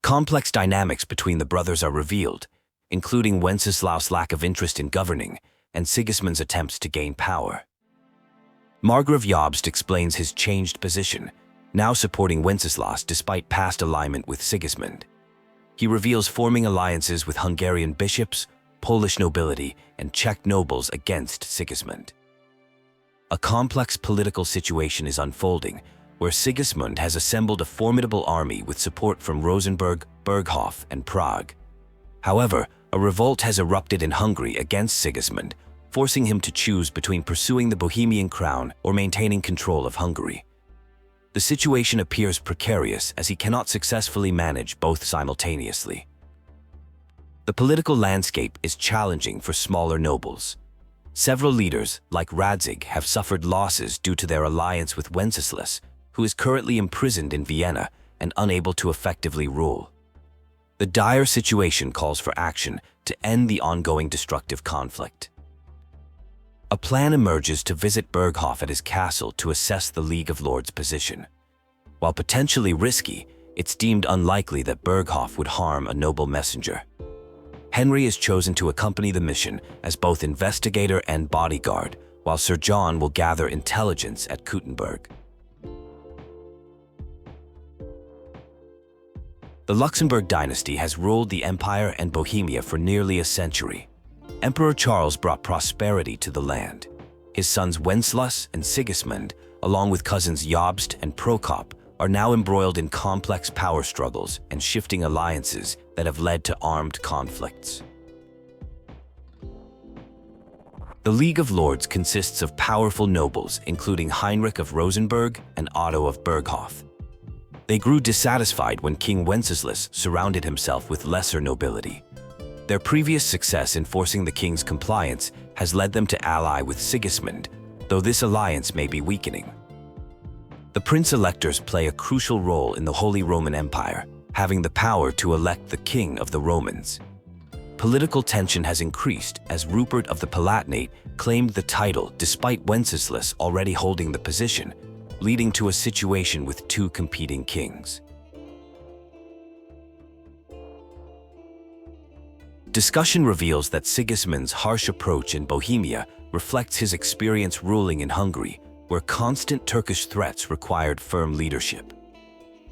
Complex dynamics between the brothers are revealed, including Wenceslaus' lack of interest in governing and Sigismund's attempts to gain power. Margrave Jobst explains his changed position, now supporting Wenceslaus despite past alignment with Sigismund. He reveals forming alliances with Hungarian bishops, Polish nobility, and Czech nobles against Sigismund. A complex political situation is unfolding, where Sigismund has assembled a formidable army with support from Rosenborg, Berghof, and Prague. However, a revolt has erupted in Hungary against Sigismund, forcing him to choose between pursuing the Bohemian crown or maintaining control of Hungary. The situation appears precarious as he cannot successfully manage both simultaneously. The political landscape is challenging for smaller nobles. Several leaders, like Radzig, have suffered losses due to their alliance with Wenceslaus, who is currently imprisoned in Vienna and unable to effectively rule. The dire situation calls for action to end the ongoing destructive conflict. A plan emerges to visit Berghof at his castle to assess the League of Lords' position. While potentially risky, it's deemed unlikely that Berghof would harm a noble messenger. Henry is chosen to accompany the mission as both investigator and bodyguard, while Sir John will gather intelligence at Kuttenberg. The Luxembourg dynasty has ruled the Empire and Bohemia for nearly a century. Emperor Charles brought prosperity to the land. His sons Wenceslaus and Sigismund, along with cousins Jobst and Prokop, are now embroiled in complex power struggles and shifting alliances that have led to armed conflicts. The League of Lords consists of powerful nobles, including Heinrich of Rosenberg and Otto of Berghof. They grew dissatisfied when King Wenceslaus surrounded himself with lesser nobility. Their previous success in forcing the king's compliance has led them to ally with Sigismund, though this alliance may be weakening. The prince-electors play a crucial role in the Holy Roman Empire, having the power to elect the king of the Romans. Political tension has increased as Rupert of the Palatinate claimed the title despite Wenceslaus already holding the position, leading to a situation with two competing kings. Discussion reveals that Sigismund's harsh approach in Bohemia reflects his experience ruling in Hungary, where constant Turkish threats required firm leadership.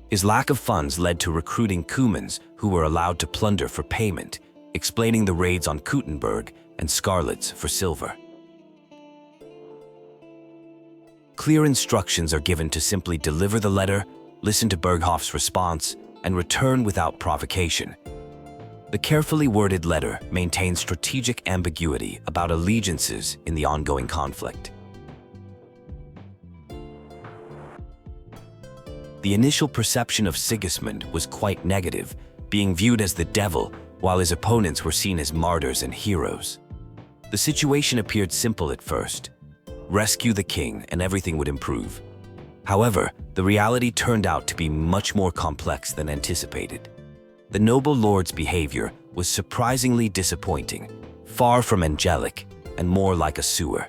His lack of funds led to recruiting Cumans who were allowed to plunder for payment, explaining the raids on Kuttenberg and Skalitz for silver. Clear instructions are given to simply deliver the letter, listen to Berghof's response, and return without provocation. The carefully worded letter maintains strategic ambiguity about allegiances in the ongoing conflict. The initial perception of Sigismund was quite negative, being viewed as the devil, while his opponents were seen as martyrs and heroes. The situation appeared simple at first. Rescue the king and everything would improve. However, the reality turned out to be much more complex than anticipated. The noble lord's behavior was surprisingly disappointing, far from angelic and more like a sewer.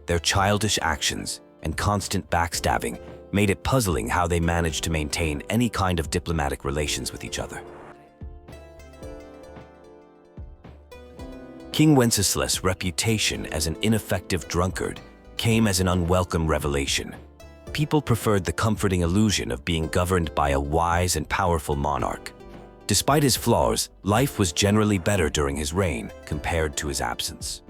Their childish actions and constant backstabbing made it puzzling how they managed to maintain any kind of diplomatic relations with each other. King Wenceslaus' reputation as an ineffective drunkard came as an unwelcome revelation. People preferred the comforting illusion of being governed by a wise and powerful monarch. Despite his flaws, life was generally better during his reign compared to his absence.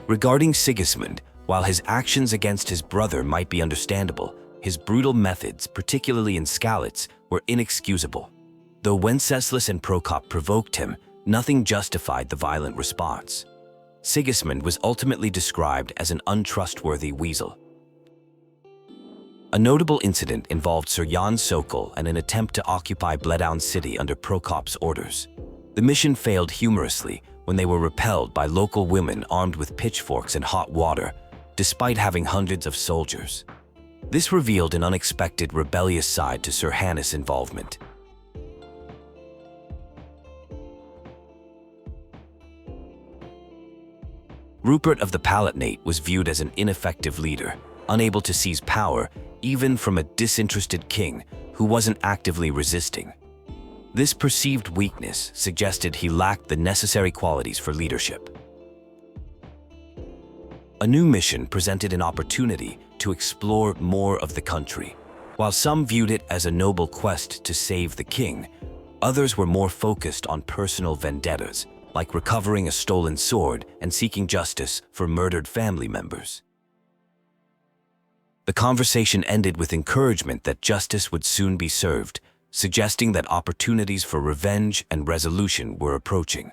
Regarding Sigismund, while his actions against his brother might be understandable, his brutal methods, particularly in Skalitz, were inexcusable. Though Wenceslaus and Prokop provoked him, nothing justified the violent response. Sigismund was ultimately described as an untrustworthy weasel. A notable incident involved Sir Jan Sokol and an attempt to occupy Bledown city under Prokop's orders. The mission failed humorously when they were repelled by local women armed with pitchforks and hot water, despite having hundreds of soldiers. This revealed an unexpected rebellious side to Sir Hannes' involvement. Rupert of the Palatinate was viewed as an ineffective leader, unable to seize power even from a disinterested king who wasn't actively resisting. This perceived weakness suggested he lacked the necessary qualities for leadership. A new mission presented an opportunity to explore more of the country. While some viewed it as a noble quest to save the king, others were more focused on personal vendettas, like recovering a stolen sword and seeking justice for murdered family members. The conversation ended with encouragement that justice would soon be served, suggesting that opportunities for revenge and resolution were approaching.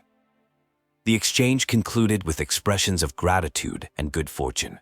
The exchange concluded with expressions of gratitude and good fortune.